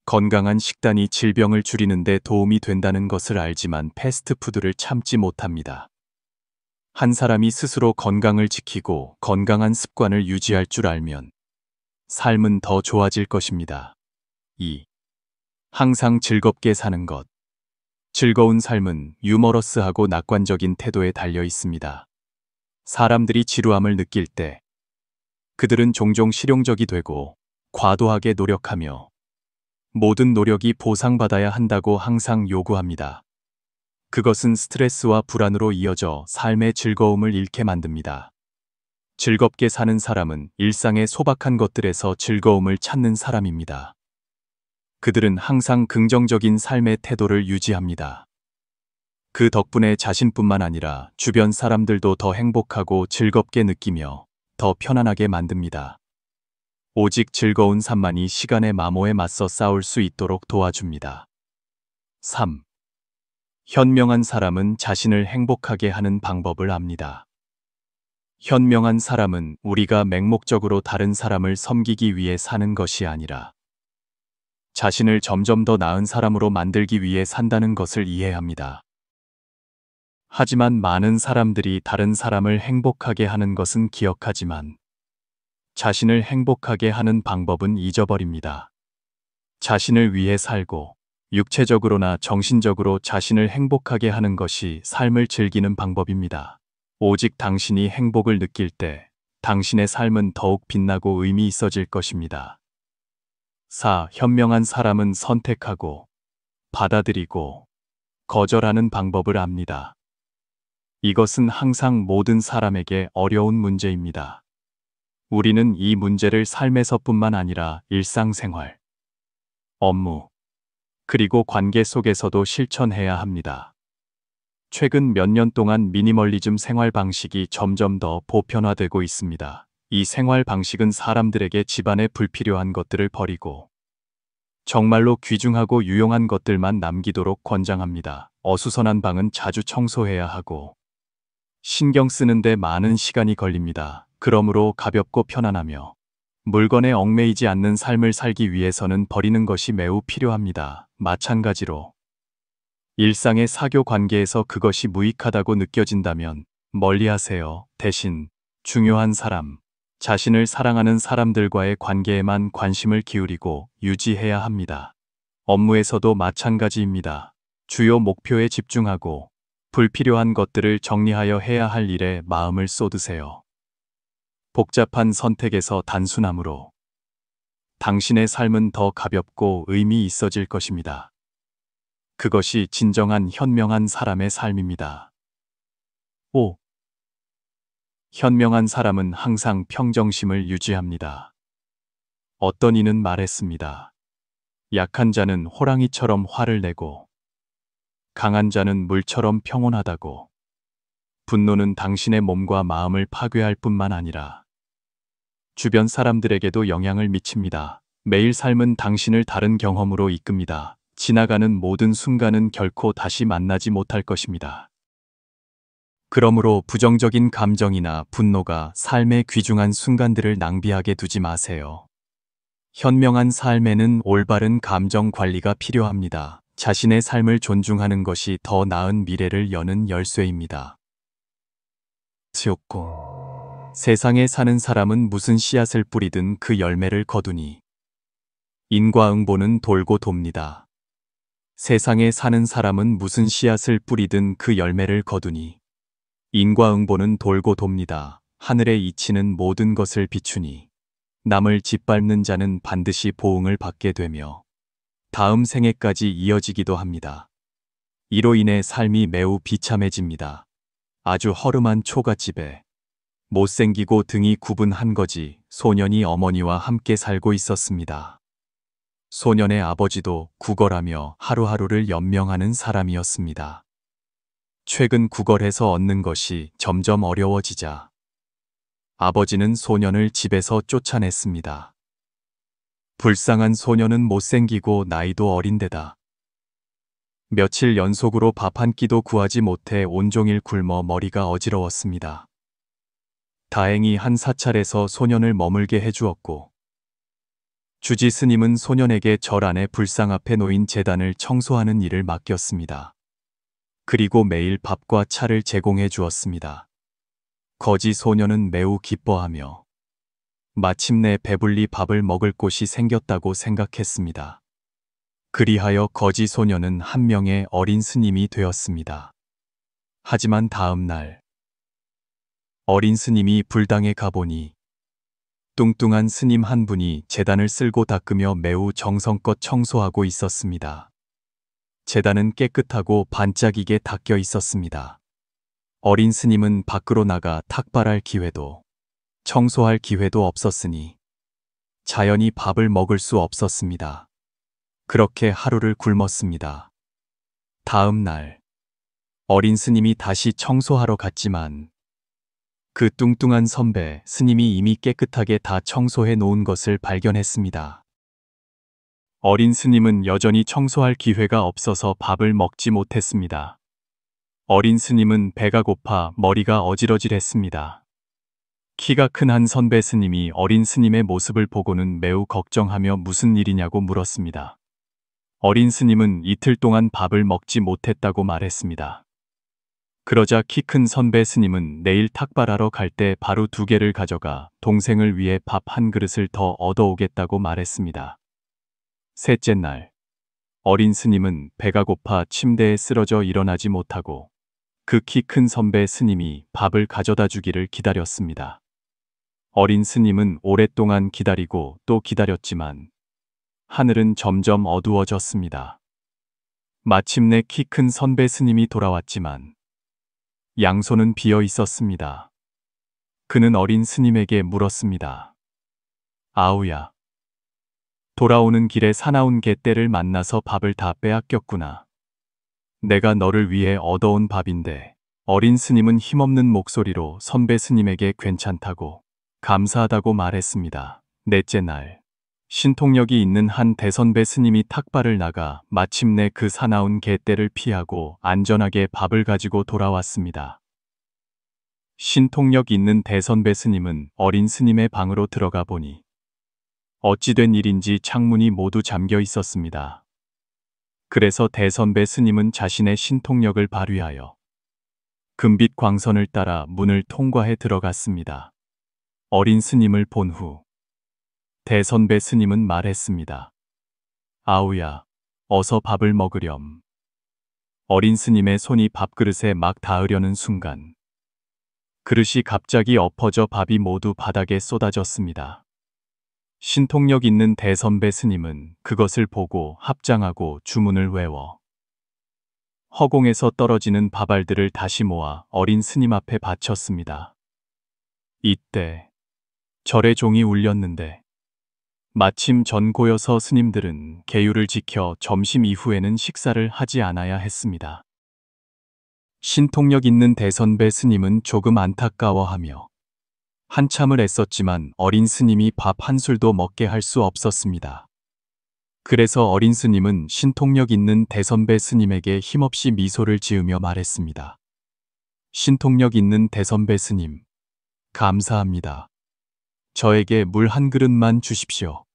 건강한 식단이 질병을 줄이는 데 도움이 된다는 것을 알지만 패스트푸드를 참지 못합니다. 한 사람이 스스로 건강을 지키고 건강한 습관을 유지할 줄 알면 삶은 더 좋아질 것입니다. 2. 항상 즐겁게 사는 것. 즐거운 삶은 유머러스하고 낙관적인 태도에 달려 있습니다. 사람들이 지루함을 느낄 때 그들은 종종 실용적이 되고 과도하게 노력하며 모든 노력이 보상받아야 한다고 항상 요구합니다. 그것은 스트레스와 불안으로 이어져 삶의 즐거움을 잃게 만듭니다. 즐겁게 사는 사람은 일상의 소박한 것들에서 즐거움을 찾는 사람입니다. 그들은 항상 긍정적인 삶의 태도를 유지합니다. 그 덕분에 자신뿐만 아니라 주변 사람들도 더 행복하고 즐겁게 느끼며 더 편안하게 만듭니다. 오직 즐거운 삶만이 시간의 마모에 맞서 싸울 수 있도록 도와줍니다. 3. 현명한 사람은 자신을 행복하게 하는 방법을 압니다. 현명한 사람은 우리가 맹목적으로 다른 사람을 섬기기 위해 사는 것이 아니라 자신을 점점 더 나은 사람으로 만들기 위해 산다는 것을 이해합니다. 하지만 많은 사람들이 다른 사람을 행복하게 하는 것은 기억하지만 자신을 행복하게 하는 방법은 잊어버립니다. 자신을 위해 살고 육체적으로나 정신적으로 자신을 행복하게 하는 것이 삶을 즐기는 방법입니다. 오직 당신이 행복을 느낄 때 당신의 삶은 더욱 빛나고 의미 있어질 것입니다. 4. 현명한 사람은 선택하고 받아들이고 거절하는 방법을 압니다. 이것은 항상 모든 사람에게 어려운 문제입니다. 우리는 이 문제를 삶에서뿐만 아니라 일상생활, 업무, 그리고 관계 속에서도 실천해야 합니다. 최근 몇 년 동안 미니멀리즘 생활 방식이 점점 더 보편화되고 있습니다. 이 생활 방식은 사람들에게 집안에 불필요한 것들을 버리고 정말로 귀중하고 유용한 것들만 남기도록 권장합니다. 어수선한 방은 자주 청소해야 하고 신경 쓰는데 많은 시간이 걸립니다. 그러므로 가볍고 편안하며 물건에 얽매이지 않는 삶을 살기 위해서는 버리는 것이 매우 필요합니다. 마찬가지로 일상의 사교 관계에서 그것이 무익하다고 느껴진다면 멀리하세요. 대신 중요한 사람, 자신을 사랑하는 사람들과의 관계에만 관심을 기울이고 유지해야 합니다. 업무에서도 마찬가지입니다. 주요 목표에 집중하고 불필요한 것들을 정리하여 해야 할 일에 마음을 쏟으세요. 복잡한 선택에서 단순함으로 당신의 삶은 더 가볍고 의미 있어질 것입니다. 그것이 진정한 현명한 사람의 삶입니다. 5. 현명한 사람은 항상 평정심을 유지합니다. 어떤 이는 말했습니다. 약한 자는 호랑이처럼 화를 내고 강한 자는 물처럼 평온하다고. 분노는 당신의 몸과 마음을 파괴할 뿐만 아니라 주변 사람들에게도 영향을 미칩니다. 매일 삶은 당신을 다른 경험으로 이끕니다. 지나가는 모든 순간은 결코 다시 만나지 못할 것입니다. 그러므로 부정적인 감정이나 분노가 삶의 귀중한 순간들을 낭비하게 두지 마세요. 현명한 삶에는 올바른 감정 관리가 필요합니다. 자신의 삶을 존중하는 것이 더 나은 미래를 여는 열쇠입니다. 세상에 사는 사람은 무슨 씨앗을 뿌리든 그 열매를 거두니 인과응보는 돌고 돕니다. 세상에 사는 사람은 무슨 씨앗을 뿌리든 그 열매를 거두니 인과응보는 돌고 돕니다. 하늘에 이치는 모든 것을 비추니 남을 짓밟는 자는 반드시 보응을 받게 되며 다음 생애까지 이어지기도 합니다. 이로 인해 삶이 매우 비참해집니다. 아주 허름한 초가집에 못생기고 등이 굽은 한 거지 소년이 어머니와 함께 살고 있었습니다. 소년의 아버지도 구걸하며 하루하루를 연명하는 사람이었습니다. 최근 구걸해서 얻는 것이 점점 어려워지자 아버지는 소년을 집에서 쫓아냈습니다. 불쌍한 소년은 못생기고 나이도 어린데다 며칠 연속으로 밥 한 끼도 구하지 못해 온종일 굶어 머리가 어지러웠습니다. 다행히 한 사찰에서 소년을 머물게 해주었고 주지 스님은 소년에게 절 안에 불상 앞에 놓인 제단을 청소하는 일을 맡겼습니다. 그리고 매일 밥과 차를 제공해 주었습니다. 거지 소년은 매우 기뻐하며 마침내 배불리 밥을 먹을 곳이 생겼다고 생각했습니다. 그리하여 거지 소년은 한 명의 어린 스님이 되었습니다. 하지만 다음 날 어린 스님이 불당에 가보니 뚱뚱한 스님 한 분이 제단을 쓸고 닦으며 매우 정성껏 청소하고 있었습니다. 제단은 깨끗하고 반짝이게 닦여 있었습니다. 어린 스님은 밖으로 나가 탁발할 기회도 청소할 기회도 없었으니 자연히 밥을 먹을 수 없었습니다. 그렇게 하루를 굶었습니다. 다음 날 어린 스님이 다시 청소하러 갔지만 그 뚱뚱한 선배 스님이 이미 깨끗하게 다 청소해 놓은 것을 발견했습니다. 어린 스님은 여전히 청소할 기회가 없어서 밥을 먹지 못했습니다. 어린 스님은 배가 고파 머리가 어지러질했습니다. 키가 큰 한 선배 스님이 어린 스님의 모습을 보고는 매우 걱정하며 무슨 일이냐고 물었습니다. 어린 스님은 이틀 동안 밥을 먹지 못했다고 말했습니다. 그러자 키 큰 선배 스님은 내일 탁발하러 갈 때 바로 2개를 가져가 동생을 위해 밥 한 그릇을 더 얻어오겠다고 말했습니다. 셋째 날, 어린 스님은 배가 고파 침대에 쓰러져 일어나지 못하고 그 키 큰 선배 스님이 밥을 가져다 주기를 기다렸습니다. 어린 스님은 오랫동안 기다리고 또 기다렸지만 하늘은 점점 어두워졌습니다. 마침내 키 큰 선배 스님이 돌아왔지만 양손은 비어 있었습니다. 그는 어린 스님에게 물었습니다. 아우야, 돌아오는 길에 사나운 갯떼를 만나서 밥을 다 빼앗겼구나. 내가 너를 위해 얻어온 밥인데. 어린 스님은 힘없는 목소리로 선배 스님에게 괜찮다고, 감사하다고 말했습니다. 넷째 날, 신통력이 있는 한 대선배 스님이 탁발을 나가 마침내 그 사나운 갯떼를 피하고 안전하게 밥을 가지고 돌아왔습니다. 신통력 있는 대선배 스님은 어린 스님의 방으로 들어가 보니 어찌된 일인지 창문이 모두 잠겨 있었습니다. 그래서 대선배 스님은 자신의 신통력을 발휘하여 금빛 광선을 따라 문을 통과해 들어갔습니다. 어린 스님을 본 후 대선배 스님은 말했습니다. 아우야, 어서 밥을 먹으렴. 어린 스님의 손이 밥그릇에 막 닿으려는 순간 그릇이 갑자기 엎어져 밥이 모두 바닥에 쏟아졌습니다. 신통력 있는 대선배 스님은 그것을 보고 합장하고 주문을 외워 허공에서 떨어지는 밥알들을 다시 모아 어린 스님 앞에 바쳤습니다. 이때 절의 종이 울렸는데 마침 전고여서 스님들은 계율을 지켜 점심 이후에는 식사를 하지 않아야 했습니다. 신통력 있는 대선배 스님은 조금 안타까워하며 한참을 애썼지만 어린 스님이 밥 한 술도 먹게 할 수 없었습니다. 그래서 어린 스님은 신통력 있는 대선배 스님에게 힘없이 미소를 지으며 말했습니다. 신통력 있는 대선배 스님, 감사합니다. 저에게 물 한 그릇만 주십시오.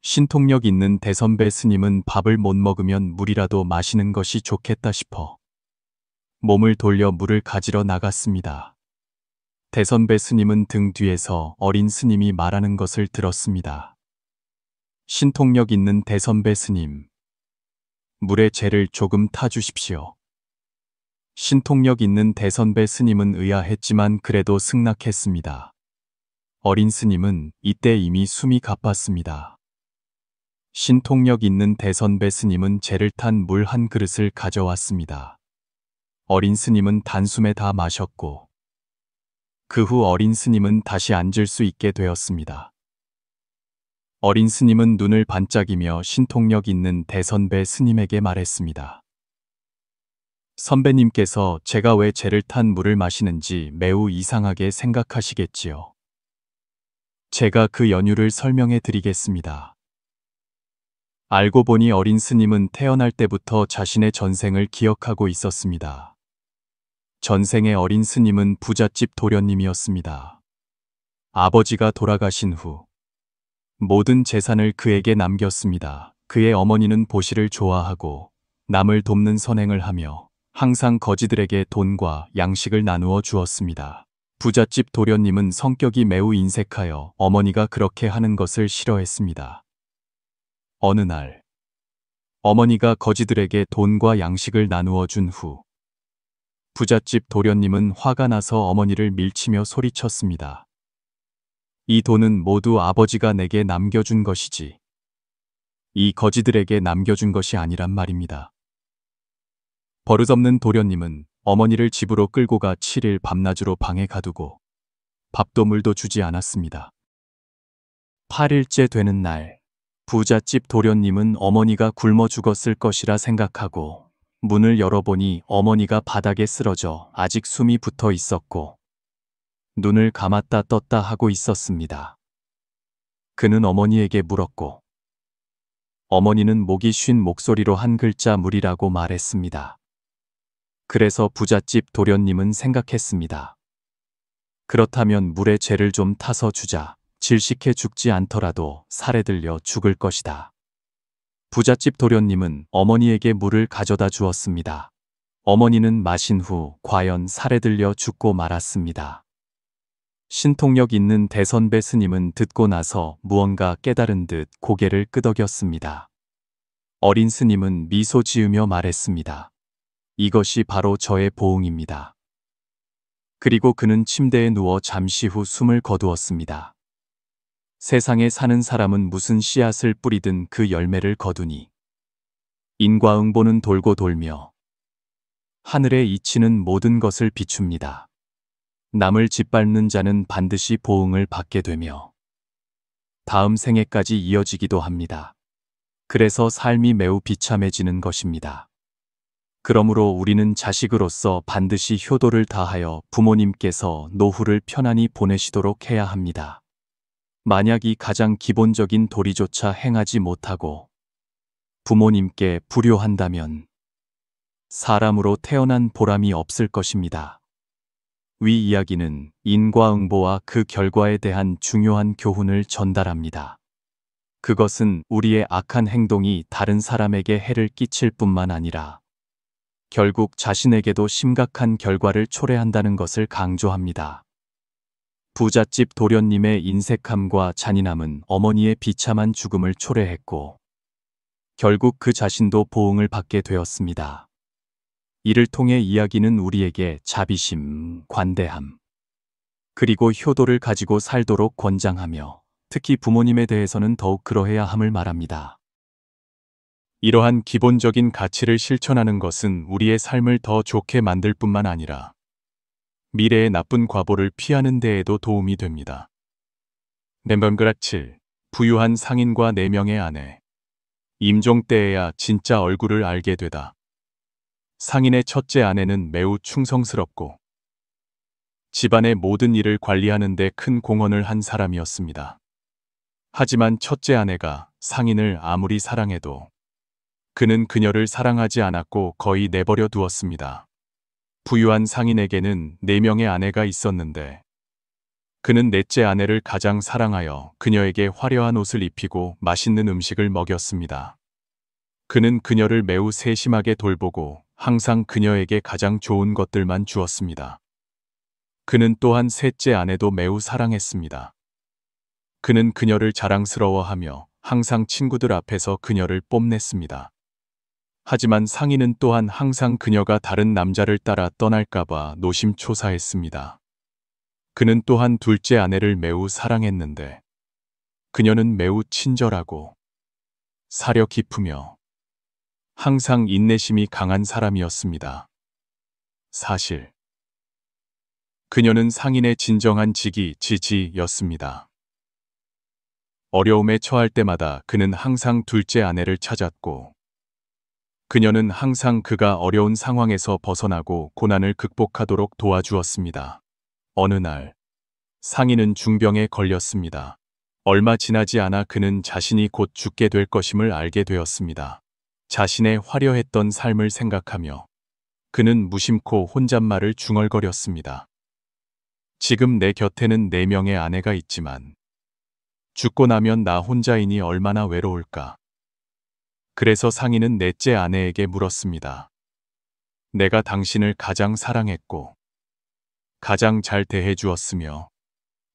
신통력 있는 대선배 스님은 밥을 못 먹으면 물이라도 마시는 것이 좋겠다 싶어 몸을 돌려 물을 가지러 나갔습니다. 대선배 스님은 등 뒤에서 어린 스님이 말하는 것을 들었습니다. 신통력 있는 대선배 스님, 물에 재를 조금 타주십시오. 신통력 있는 대선배 스님은 의아했지만 그래도 승낙했습니다. 어린 스님은 이때 이미 숨이 가빴습니다. 신통력 있는 대선배 스님은 재를 탄 물 한 그릇을 가져왔습니다. 어린 스님은 단숨에 다 마셨고 그 후 어린 스님은 다시 앉을 수 있게 되었습니다. 어린 스님은 눈을 반짝이며 신통력 있는 대선배 스님에게 말했습니다. 선배님께서 제가 왜 재를 탄 물을 마시는지 매우 이상하게 생각하시겠지요. 제가 그 연유를 설명해 드리겠습니다. 알고 보니 어린 스님은 태어날 때부터 자신의 전생을 기억하고 있었습니다. 전생의 어린 스님은 부잣집 도련님이었습니다. 아버지가 돌아가신 후 모든 재산을 그에게 남겼습니다. 그의 어머니는 보시를 좋아하고 남을 돕는 선행을 하며 항상 거지들에게 돈과 양식을 나누어 주었습니다. 부잣집 도련님은 성격이 매우 인색하여 어머니가 그렇게 하는 것을 싫어했습니다. 어느 날 어머니가 거지들에게 돈과 양식을 나누어 준 후 부잣집 도련님은 화가 나서 어머니를 밀치며 소리쳤습니다. 이 돈은 모두 아버지가 내게 남겨준 것이지 이 거지들에게 남겨준 것이 아니란 말입니다. 버릇없는 도련님은 어머니를 집으로 끌고 가 7일 밤낮으로 방에 가두고 밥도 물도 주지 않았습니다. 8일째 되는 날 부잣집 도련님은 어머니가 굶어 죽었을 것이라 생각하고 문을 열어보니 어머니가 바닥에 쓰러져 아직 숨이 붙어 있었고 눈을 감았다 떴다 하고 있었습니다. 그는 어머니에게 물었고 어머니는 목이 쉰 목소리로 한 글자 물이라고 말했습니다. 그래서 부잣집 도련님은 생각했습니다. 그렇다면 물에 재를 좀 타서 주자. 질식해 죽지 않더라도 살에 들려 죽을 것이다. 부잣집 도련님은 어머니에게 물을 가져다 주었습니다. 어머니는 마신 후 과연 살에 들려 죽고 말았습니다. 신통력 있는 대선배 스님은 듣고 나서 무언가 깨달은 듯 고개를 끄덕였습니다. 어린 스님은 미소 지으며 말했습니다. 이것이 바로 저의 보응입니다. 그리고 그는 침대에 누워 잠시 후 숨을 거두었습니다. 세상에 사는 사람은 무슨 씨앗을 뿌리든 그 열매를 거두니 인과응보는 돌고 돌며 하늘에 이치는 모든 것을 비춥니다. 남을 짓밟는 자는 반드시 보응을 받게 되며 다음 생애까지 이어지기도 합니다. 그래서 삶이 매우 비참해지는 것입니다. 그러므로 우리는 자식으로서 반드시 효도를 다하여 부모님께서 노후를 편안히 보내시도록 해야 합니다. 만약 이 가장 기본적인 도리조차 행하지 못하고 부모님께 불효한다면 사람으로 태어난 보람이 없을 것입니다. 위 이야기는 인과응보와 그 결과에 대한 중요한 교훈을 전달합니다. 그것은 우리의 악한 행동이 다른 사람에게 해를 끼칠 뿐만 아니라 결국 자신에게도 심각한 결과를 초래한다는 것을 강조합니다. 부잣집 도련님의 인색함과 잔인함은 어머니의 비참한 죽음을 초래했고 결국 그 자신도 보응을 받게 되었습니다. 이를 통해 이야기는 우리에게 자비심, 관대함, 그리고 효도를 가지고 살도록 권장하며 특히 부모님에 대해서는 더욱 그러해야 함을 말합니다. 이러한 기본적인 가치를 실천하는 것은 우리의 삶을 더 좋게 만들 뿐만 아니라 미래의 나쁜 과보를 피하는 데에도 도움이 됩니다. 멤번그락 7. 부유한 상인과 4명의 아내. 임종 때에야 진짜 얼굴을 알게 되다. 상인의 첫째 아내는 매우 충성스럽고 집안의 모든 일을 관리하는 데 큰 공헌을 한 사람이었습니다. 하지만 첫째 아내가 상인을 아무리 사랑해도 그는 그녀를 사랑하지 않았고 거의 내버려 두었습니다. 부유한 상인에게는 4명의 아내가 있었는데 그는 넷째 아내를 가장 사랑하여 그녀에게 화려한 옷을 입히고 맛있는 음식을 먹였습니다. 그는 그녀를 매우 세심하게 돌보고 항상 그녀에게 가장 좋은 것들만 주었습니다. 그는 또한 셋째 아내도 매우 사랑했습니다. 그는 그녀를 자랑스러워하며 항상 친구들 앞에서 그녀를 뽐냈습니다. 하지만 상인은 또한 항상 그녀가 다른 남자를 따라 떠날까봐 노심초사했습니다. 그는 또한 둘째 아내를 매우 사랑했는데 그녀는 매우 친절하고 사려 깊으며 항상 인내심이 강한 사람이었습니다. 사실 그녀는 상인의 진정한 지지였습니다. 어려움에 처할 때마다 그는 항상 둘째 아내를 찾았고 그녀는 항상 그가 어려운 상황에서 벗어나고 고난을 극복하도록 도와주었습니다. 어느 날 상인은 중병에 걸렸습니다. 얼마 지나지 않아 그는 자신이 곧 죽게 될 것임을 알게 되었습니다. 자신의 화려했던 삶을 생각하며 그는 무심코 혼잣말을 중얼거렸습니다. 지금 내 곁에는 4명의 아내가 있지만 죽고 나면 나 혼자이니 얼마나 외로울까. 그래서 상인은 넷째 아내에게 물었습니다. 내가 당신을 가장 사랑했고 가장 잘 대해주었으며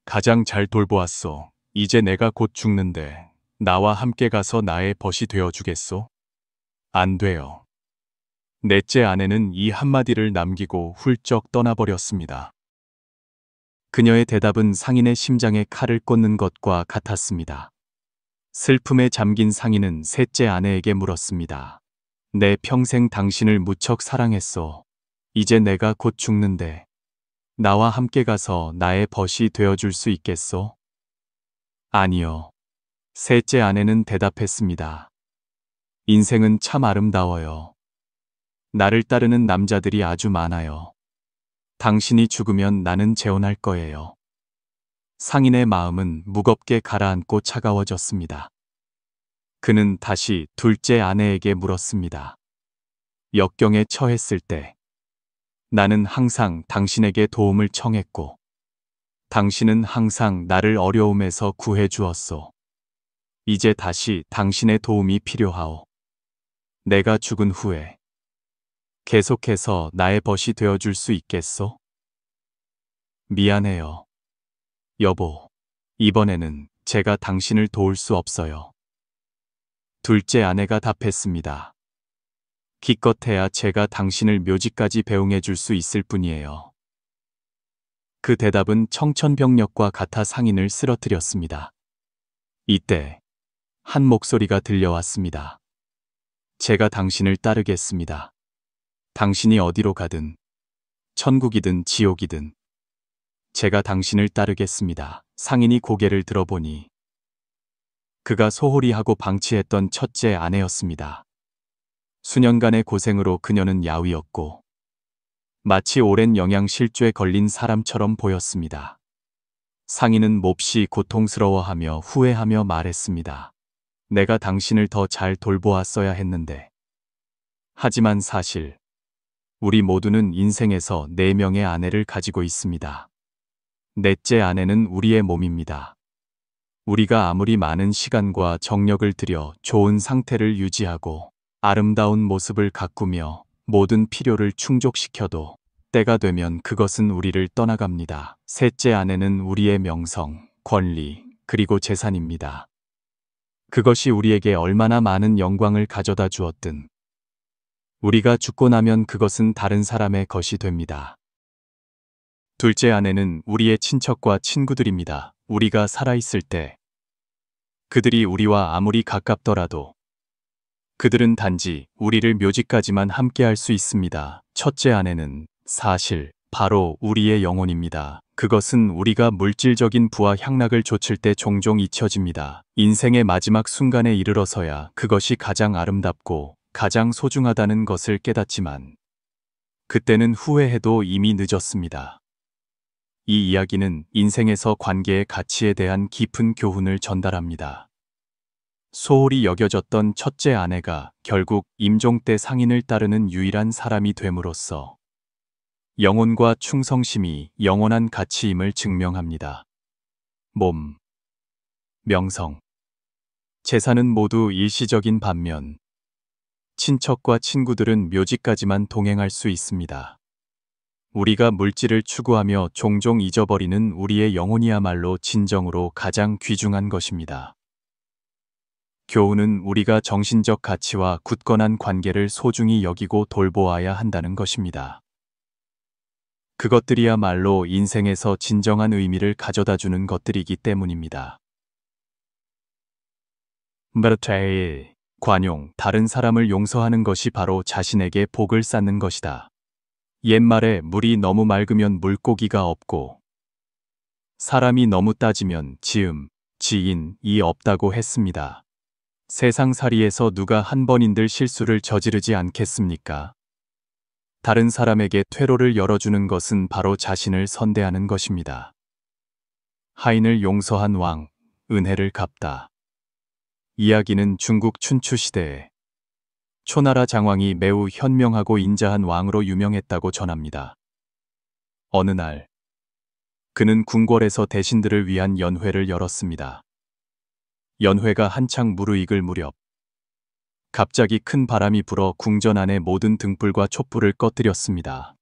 가장 잘 돌보았소. 이제 내가 곧 죽는데 나와 함께 가서 나의 벗이 되어주겠소? 안 돼요. 넷째 아내는 이 한마디를 남기고 훌쩍 떠나버렸습니다. 그녀의 대답은 상인의 심장에 칼을 꽂는 것과 같았습니다. 슬픔에 잠긴 상인은 셋째 아내에게 물었습니다. 내 평생 당신을 무척 사랑했소. 이제 내가 곧 죽는데 나와 함께 가서 나의 벗이 되어줄 수 있겠소? 아니요. 셋째 아내는 대답했습니다. 인생은 참 아름다워요. 나를 따르는 남자들이 아주 많아요. 당신이 죽으면 나는 재혼할 거예요. 상인의 마음은 무겁게 가라앉고 차가워졌습니다. 그는 다시 둘째 아내에게 물었습니다. 역경에 처했을 때 나는 항상 당신에게 도움을 청했고 당신은 항상 나를 어려움에서 구해 주었소. 이제 다시 당신의 도움이 필요하오. 내가 죽은 후에 계속해서 나의 벗이 되어줄 수 있겠소? 미안해요. 여보, 이번에는 제가 당신을 도울 수 없어요. 둘째 아내가 답했습니다. 기껏해야 제가 당신을 묘지까지 배웅해 줄 수 있을 뿐이에요. 그 대답은 청천벽력과 같아 상인을 쓰러뜨렸습니다. 이때 한 목소리가 들려왔습니다. 제가 당신을 따르겠습니다. 당신이 어디로 가든 천국이든 지옥이든 제가 당신을 따르겠습니다. 상인이 고개를 들어보니 그가 소홀히 하고 방치했던 첫째 아내였습니다. 수년간의 고생으로 그녀는 야위었고 마치 오랜 영양실조에 걸린 사람처럼 보였습니다. 상인은 몹시 고통스러워하며 후회하며 말했습니다. 내가 당신을 더 잘 돌보았어야 했는데. 하지만 사실 우리 모두는 인생에서 4명의 아내를 가지고 있습니다. 넷째 아내는 우리의 몸입니다. 우리가 아무리 많은 시간과 정력을 들여 좋은 상태를 유지하고 아름다운 모습을 가꾸며 모든 필요를 충족시켜도 때가 되면 그것은 우리를 떠나갑니다. 셋째 아내는 우리의 명성, 권리, 그리고 재산입니다. 그것이 우리에게 얼마나 많은 영광을 가져다 주었든 우리가 죽고 나면 그것은 다른 사람의 것이 됩니다. 둘째 아내는 우리의 친척과 친구들입니다. 우리가 살아있을 때 그들이 우리와 아무리 가깝더라도 그들은 단지 우리를 묘지까지만 함께할 수 있습니다. 첫째 아내는 사실 바로 우리의 영혼입니다. 그것은 우리가 물질적인 부와 향락을 좇을 때 종종 잊혀집니다. 인생의 마지막 순간에 이르러서야 그것이 가장 아름답고 가장 소중하다는 것을 깨닫지만 그때는 후회해도 이미 늦었습니다. 이 이야기는 인생에서 관계의 가치에 대한 깊은 교훈을 전달합니다. 소홀히 여겨졌던 첫째 아내가 결국 임종 때 상인을 따르는 유일한 사람이 됨으로써 영혼과 충성심이 영원한 가치임을 증명합니다. 몸, 명성, 재산은 모두 일시적인 반면 친척과 친구들은 묘지까지만 동행할 수 있습니다. 우리가 물질을 추구하며 종종 잊어버리는 우리의 영혼이야말로 진정으로 가장 귀중한 것입니다. 교훈은 우리가 정신적 가치와 굳건한 관계를 소중히 여기고 돌보아야 한다는 것입니다. 그것들이야말로 인생에서 진정한 의미를 가져다주는 것들이기 때문입니다. 메르테일, 관용, 다른 사람을 용서하는 것이 바로 자신에게 복을 쌓는 것이다. 옛말에 물이 너무 맑으면 물고기가 없고 사람이 너무 따지면 지인이 없다고 했습니다. 세상살이에서 누가 한 번인들 실수를 저지르지 않겠습니까? 다른 사람에게 퇴로를 열어주는 것은 바로 자신을 선대하는 것입니다. 하인을 용서한 왕, 은혜를 갚다. 이야기는 중국 춘추 시대에 초나라 장왕이 매우 현명하고 인자한 왕으로 유명했다고 전합니다. 어느 날, 그는 궁궐에서 대신들을 위한 연회를 열었습니다. 연회가 한창 무르익을 무렵, 갑자기 큰 바람이 불어 궁전 안의 모든 등불과 촛불을 꺼뜨렸습니다.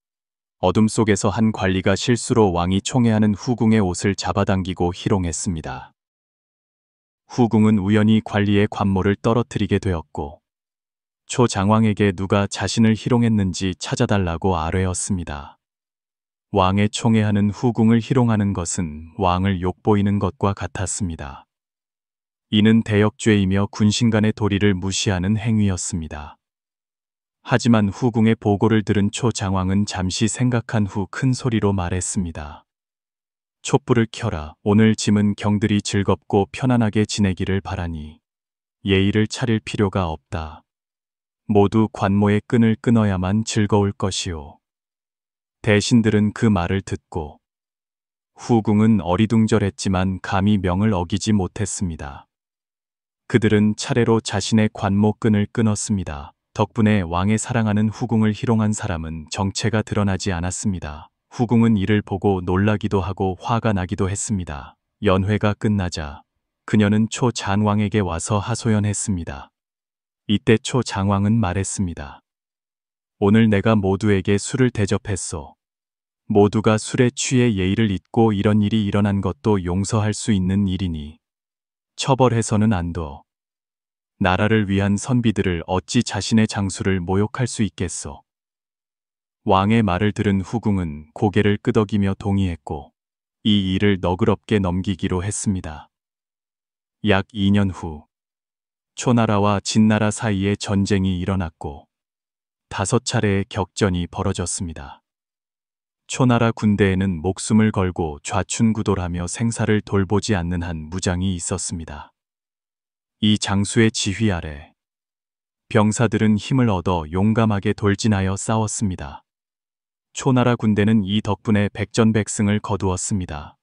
어둠 속에서 한 관리가 실수로 왕이 총애하는 후궁의 옷을 잡아당기고 희롱했습니다. 후궁은 우연히 관리의 관모를 떨어뜨리게 되었고 초 장왕에게 누가 자신을 희롱했는지 찾아달라고 아뢰었습니다. 왕의 총애하는 후궁을 희롱하는 것은 왕을 욕보이는 것과 같았습니다. 이는 대역죄이며 군신간의 도리를 무시하는 행위였습니다. 하지만 후궁의 보고를 들은 초 장왕은 잠시 생각한 후 큰 소리로 말했습니다. 촛불을 켜라. 오늘 짐은 경들이 즐겁고 편안하게 지내기를 바라니 예의를 차릴 필요가 없다. 모두 관모의 끈을 끊어야만 즐거울 것이오. 대신들은 그 말을 듣고 후궁은 어리둥절했지만 감히 명을 어기지 못했습니다. 그들은 차례로 자신의 관모 끈을 끊었습니다. 덕분에 왕의 사랑하는 후궁을 희롱한 사람은 정체가 드러나지 않았습니다. 후궁은 이를 보고 놀라기도 하고 화가 나기도 했습니다. 연회가 끝나자 그녀는 초 장왕에게 와서 하소연했습니다. 이때 초 장왕은 말했습니다. 오늘 내가 모두에게 술을 대접했소. 모두가 술에 취해 예의를 잊고 이런 일이 일어난 것도 용서할 수 있는 일이니 처벌해서는 안 둬. 나라를 위한 선비들을 어찌 자신의 장수를 모욕할 수 있겠소. 왕의 말을 들은 후궁은 고개를 끄덕이며 동의했고 이 일을 너그럽게 넘기기로 했습니다. 약 2년 후 초나라와 진나라 사이에 전쟁이 일어났고 5차례의 격전이 벌어졌습니다. 초나라 군대에는 목숨을 걸고 좌충구돌하며 생사를 돌보지 않는 한 무장이 있었습니다. 이 장수의 지휘 아래 병사들은 힘을 얻어 용감하게 돌진하여 싸웠습니다. 초나라 군대는 이 덕분에 백전백승을 거두었습니다.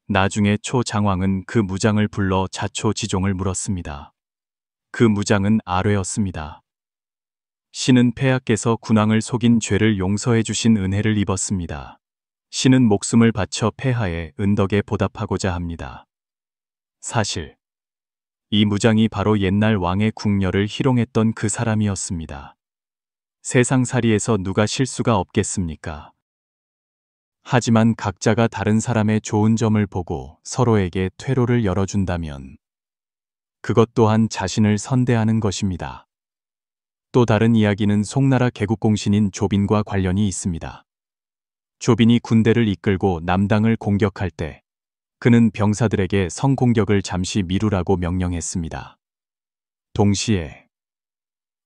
나중에 초장왕은 그 무장을 불러 자초지종을 물었습니다. 그 무장은 아뢰었습니다. 신은 폐하께서 군왕을 속인 죄를 용서해 주신 은혜를 입었습니다. 신은 목숨을 바쳐 폐하의 은덕에 보답하고자 합니다. 사실 이 무장이 바로 옛날 왕의 궁녀를 희롱했던 그 사람이었습니다. 세상살이에서 누가 실수가 없겠습니까? 하지만 각자가 다른 사람의 좋은 점을 보고 서로에게 퇴로를 열어준다면 그것 또한 자신을 선대하는 것입니다. 또 다른 이야기는 송나라 개국공신인 조빈과 관련이 있습니다. 조빈이 군대를 이끌고 남당을 공격할 때 그는 병사들에게 성공격을 잠시 미루라고 명령했습니다. 동시에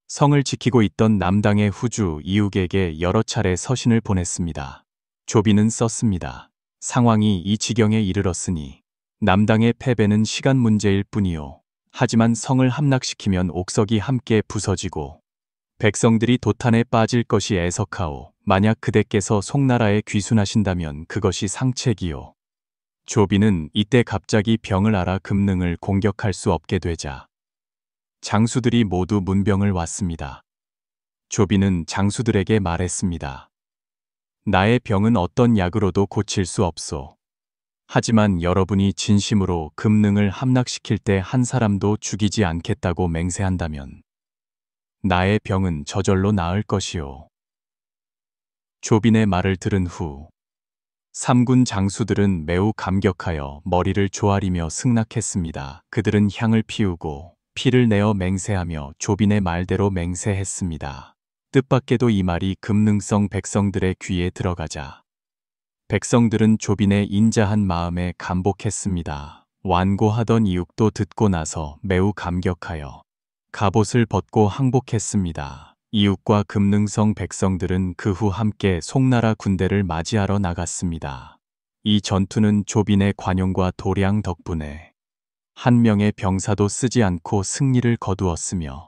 성을 지키고 있던 남당의 후주 이욱에게 여러 차례 서신을 보냈습니다. 조빈은 썼습니다. 상황이 이 지경에 이르렀으니 남당의 패배는 시간 문제일 뿐이요. 하지만 성을 함락시키면 옥석이 함께 부서지고 백성들이 도탄에 빠질 것이 애석하오. 만약 그대께서 송나라에 귀순하신다면 그것이 상책이요. 조빈은 이때 갑자기 병을 앓아 금능을 공격할 수 없게 되자 장수들이 모두 문병을 왔습니다. 조빈은 장수들에게 말했습니다. 나의 병은 어떤 약으로도 고칠 수 없소. 하지만 여러분이 진심으로 금능을 함락시킬 때 한 사람도 죽이지 않겠다고 맹세한다면 나의 병은 저절로 나을 것이오. 조빈의 말을 들은 후 삼군 장수들은 매우 감격하여 머리를 조아리며 승낙했습니다. 그들은 향을 피우고 피를 내어 맹세하며 조빈의 말대로 맹세했습니다. 뜻밖에도 이 말이 금능성 백성들의 귀에 들어가자 백성들은 조빈의 인자한 마음에 감복했습니다. 완고하던 이육도 듣고 나서 매우 감격하여 갑옷을 벗고 항복했습니다. 이육과 금능성 백성들은 그 후 함께 송나라 군대를 맞이하러 나갔습니다. 이 전투는 조빈의 관용과 도량 덕분에 한 명의 병사도 쓰지 않고 승리를 거두었으며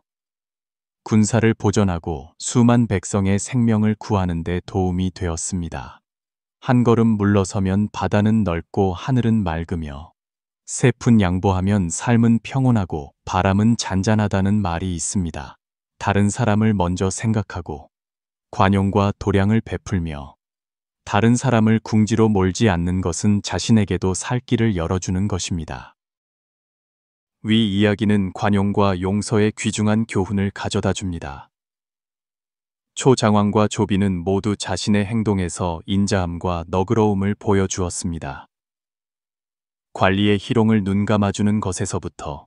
군사를 보전하고 수만 백성의 생명을 구하는 데 도움이 되었습니다. 한 걸음 물러서면 바다는 넓고 하늘은 맑으며 세 푼 양보하면 삶은 평온하고 바람은 잔잔하다는 말이 있습니다. 다른 사람을 먼저 생각하고 관용과 도량을 베풀며 다른 사람을 궁지로 몰지 않는 것은 자신에게도 살 길을 열어주는 것입니다. 위 이야기는 관용과 용서의 귀중한 교훈을 가져다 줍니다. 초장왕과 조빈은 모두 자신의 행동에서 인자함과 너그러움을 보여주었습니다. 관리의 희롱을 눈감아주는 것에서부터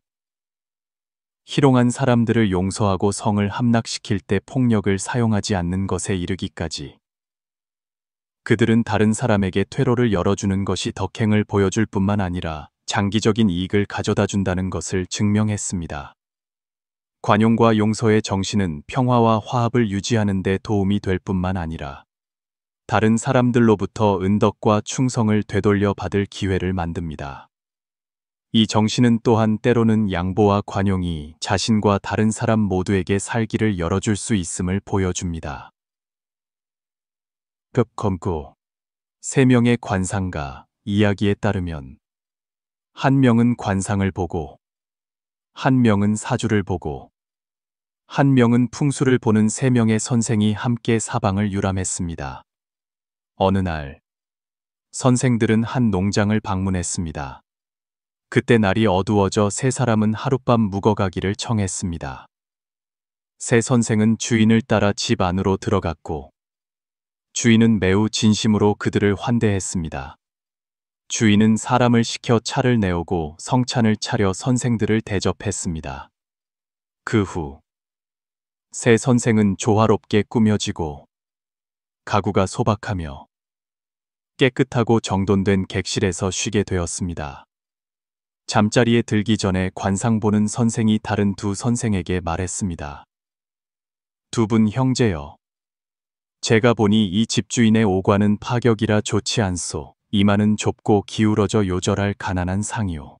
희롱한 사람들을 용서하고 성을 함락시킬 때 폭력을 사용하지 않는 것에 이르기까지 그들은 다른 사람에게 퇴로를 열어주는 것이 덕행을 보여줄 뿐만 아니라 장기적인 이익을 가져다 준다는 것을 증명했습니다. 관용과 용서의 정신은 평화와 화합을 유지하는 데 도움이 될 뿐만 아니라 다른 사람들로부터 은덕과 충성을 되돌려 받을 기회를 만듭니다. 이 정신은 또한 때로는 양보와 관용이 자신과 다른 사람 모두에게 살기를 열어줄 수 있음을 보여줍니다. 급검구 세 명의 관상가 이야기에 따르면 한 명은 관상을 보고 한 명은 사주를 보고 한 명은 풍수를 보는 세 명의 선생이 함께 사방을 유람했습니다. 어느 날 선생들은 한 농장을 방문했습니다. 그때 날이 어두워져 세 사람은 하룻밤 묵어가기를 청했습니다. 세 선생은 주인을 따라 집 안으로 들어갔고 주인은 매우 진심으로 그들을 환대했습니다. 주인은 사람을 시켜 차를 내오고 성찬을 차려 선생들을 대접했습니다. 그 후 세 선생은 조화롭게 꾸며지고 가구가 소박하며 깨끗하고 정돈된 객실에서 쉬게 되었습니다. 잠자리에 들기 전에 관상 보는 선생이 다른 두 선생에게 말했습니다. 두 분 형제여, 제가 보니 이 집주인의 오관은 파격이라 좋지 않소. 이마는 좁고 기울어져 요절할 가난한 상이오.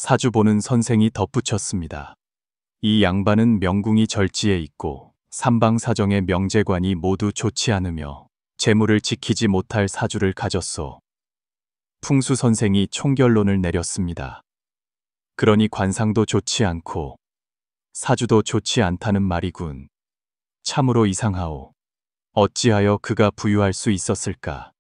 사주 보는 선생이 덧붙였습니다. 이 양반은 명궁이 절지에 있고 삼방사정의 명제관이 모두 좋지 않으며 재물을 지키지 못할 사주를 가졌소. 풍수 선생이 총결론을 내렸습니다. 그러니 관상도 좋지 않고 사주도 좋지 않다는 말이군. 참으로 이상하오. 어찌하여 그가 부유할 수 있었을까?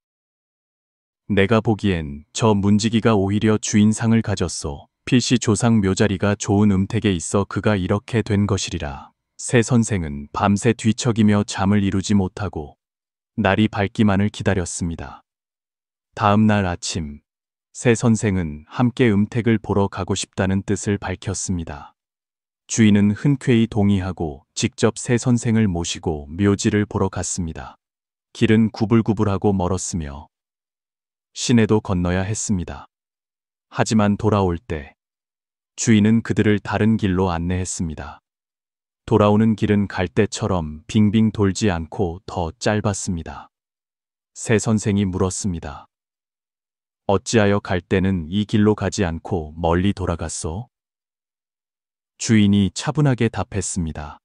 내가 보기엔 저 문지기가 오히려 주인상을 가졌소. 필시 조상 묘자리가 좋은 음택에 있어 그가 이렇게 된 것이리라. 새 선생은 밤새 뒤척이며 잠을 이루지 못하고 날이 밝기만을 기다렸습니다. 다음 날 아침, 새 선생은 함께 음택을 보러 가고 싶다는 뜻을 밝혔습니다. 주인은 흔쾌히 동의하고 직접 새 선생을 모시고 묘지를 보러 갔습니다. 길은 구불구불하고 멀었으며 시내도 건너야 했습니다. 하지만 돌아올 때 주인은 그들을 다른 길로 안내했습니다. 돌아오는 길은 갈 때처럼 빙빙 돌지 않고 더 짧았습니다. 새 선생이 물었습니다. 어찌하여 갈 때는 이 길로 가지 않고 멀리 돌아갔소? 주인이 차분하게 답했습니다.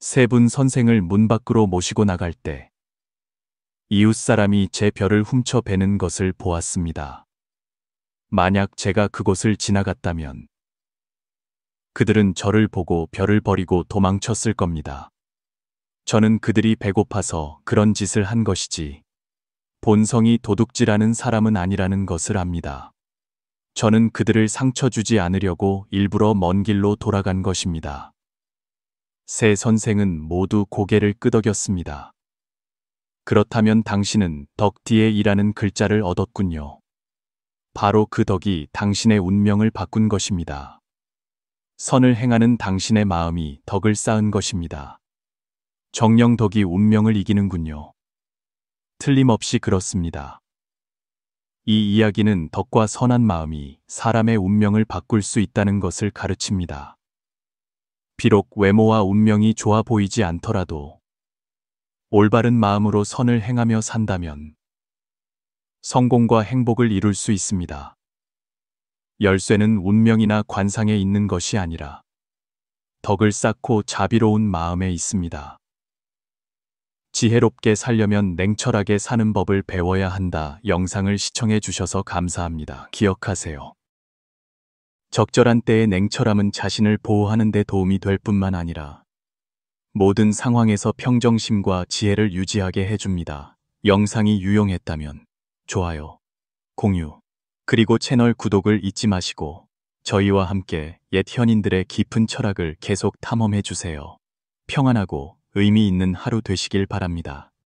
세 분 선생을 문 밖으로 모시고 나갈 때 이웃 사람이 제 벼를 훔쳐 베는 것을 보았습니다. 만약 제가 그곳을 지나갔다면 그들은 저를 보고 벼를 버리고 도망쳤을 겁니다. 저는 그들이 배고파서 그런 짓을 한 것이지 본성이 도둑질하는 사람은 아니라는 것을 압니다. 저는 그들을 상처 주지 않으려고 일부러 먼 길로 돌아간 것입니다. 새 선생은 모두 고개를 끄덕였습니다. 그렇다면 당신은 덕 뒤에 이라는 글자를 얻었군요. 바로 그 덕이 당신의 운명을 바꾼 것입니다. 선을 행하는 당신의 마음이 덕을 쌓은 것입니다. 정령 덕이 운명을 이기는군요. 틀림없이 그렇습니다. 이 이야기는 덕과 선한 마음이 사람의 운명을 바꿀 수 있다는 것을 가르칩니다. 비록 외모와 운명이 좋아 보이지 않더라도 올바른 마음으로 선을 행하며 산다면 성공과 행복을 이룰 수 있습니다. 열쇠는 운명이나 관상에 있는 것이 아니라 덕을 쌓고 자비로운 마음에 있습니다. 지혜롭게 살려면 냉철하게 사는 법을 배워야 한다. 영상을 시청해 주셔서 감사합니다. 기억하세요. 적절한 때의 냉철함은 자신을 보호하는 데 도움이 될 뿐만 아니라 모든 상황에서 평정심과 지혜를 유지하게 해줍니다. 영상이 유용했다면 좋아요, 공유, 그리고 채널 구독을 잊지 마시고 저희와 함께 옛 현인들의 깊은 철학을 계속 탐험해 주세요. 평안하고 의미 있는 하루 되시길 바랍니다.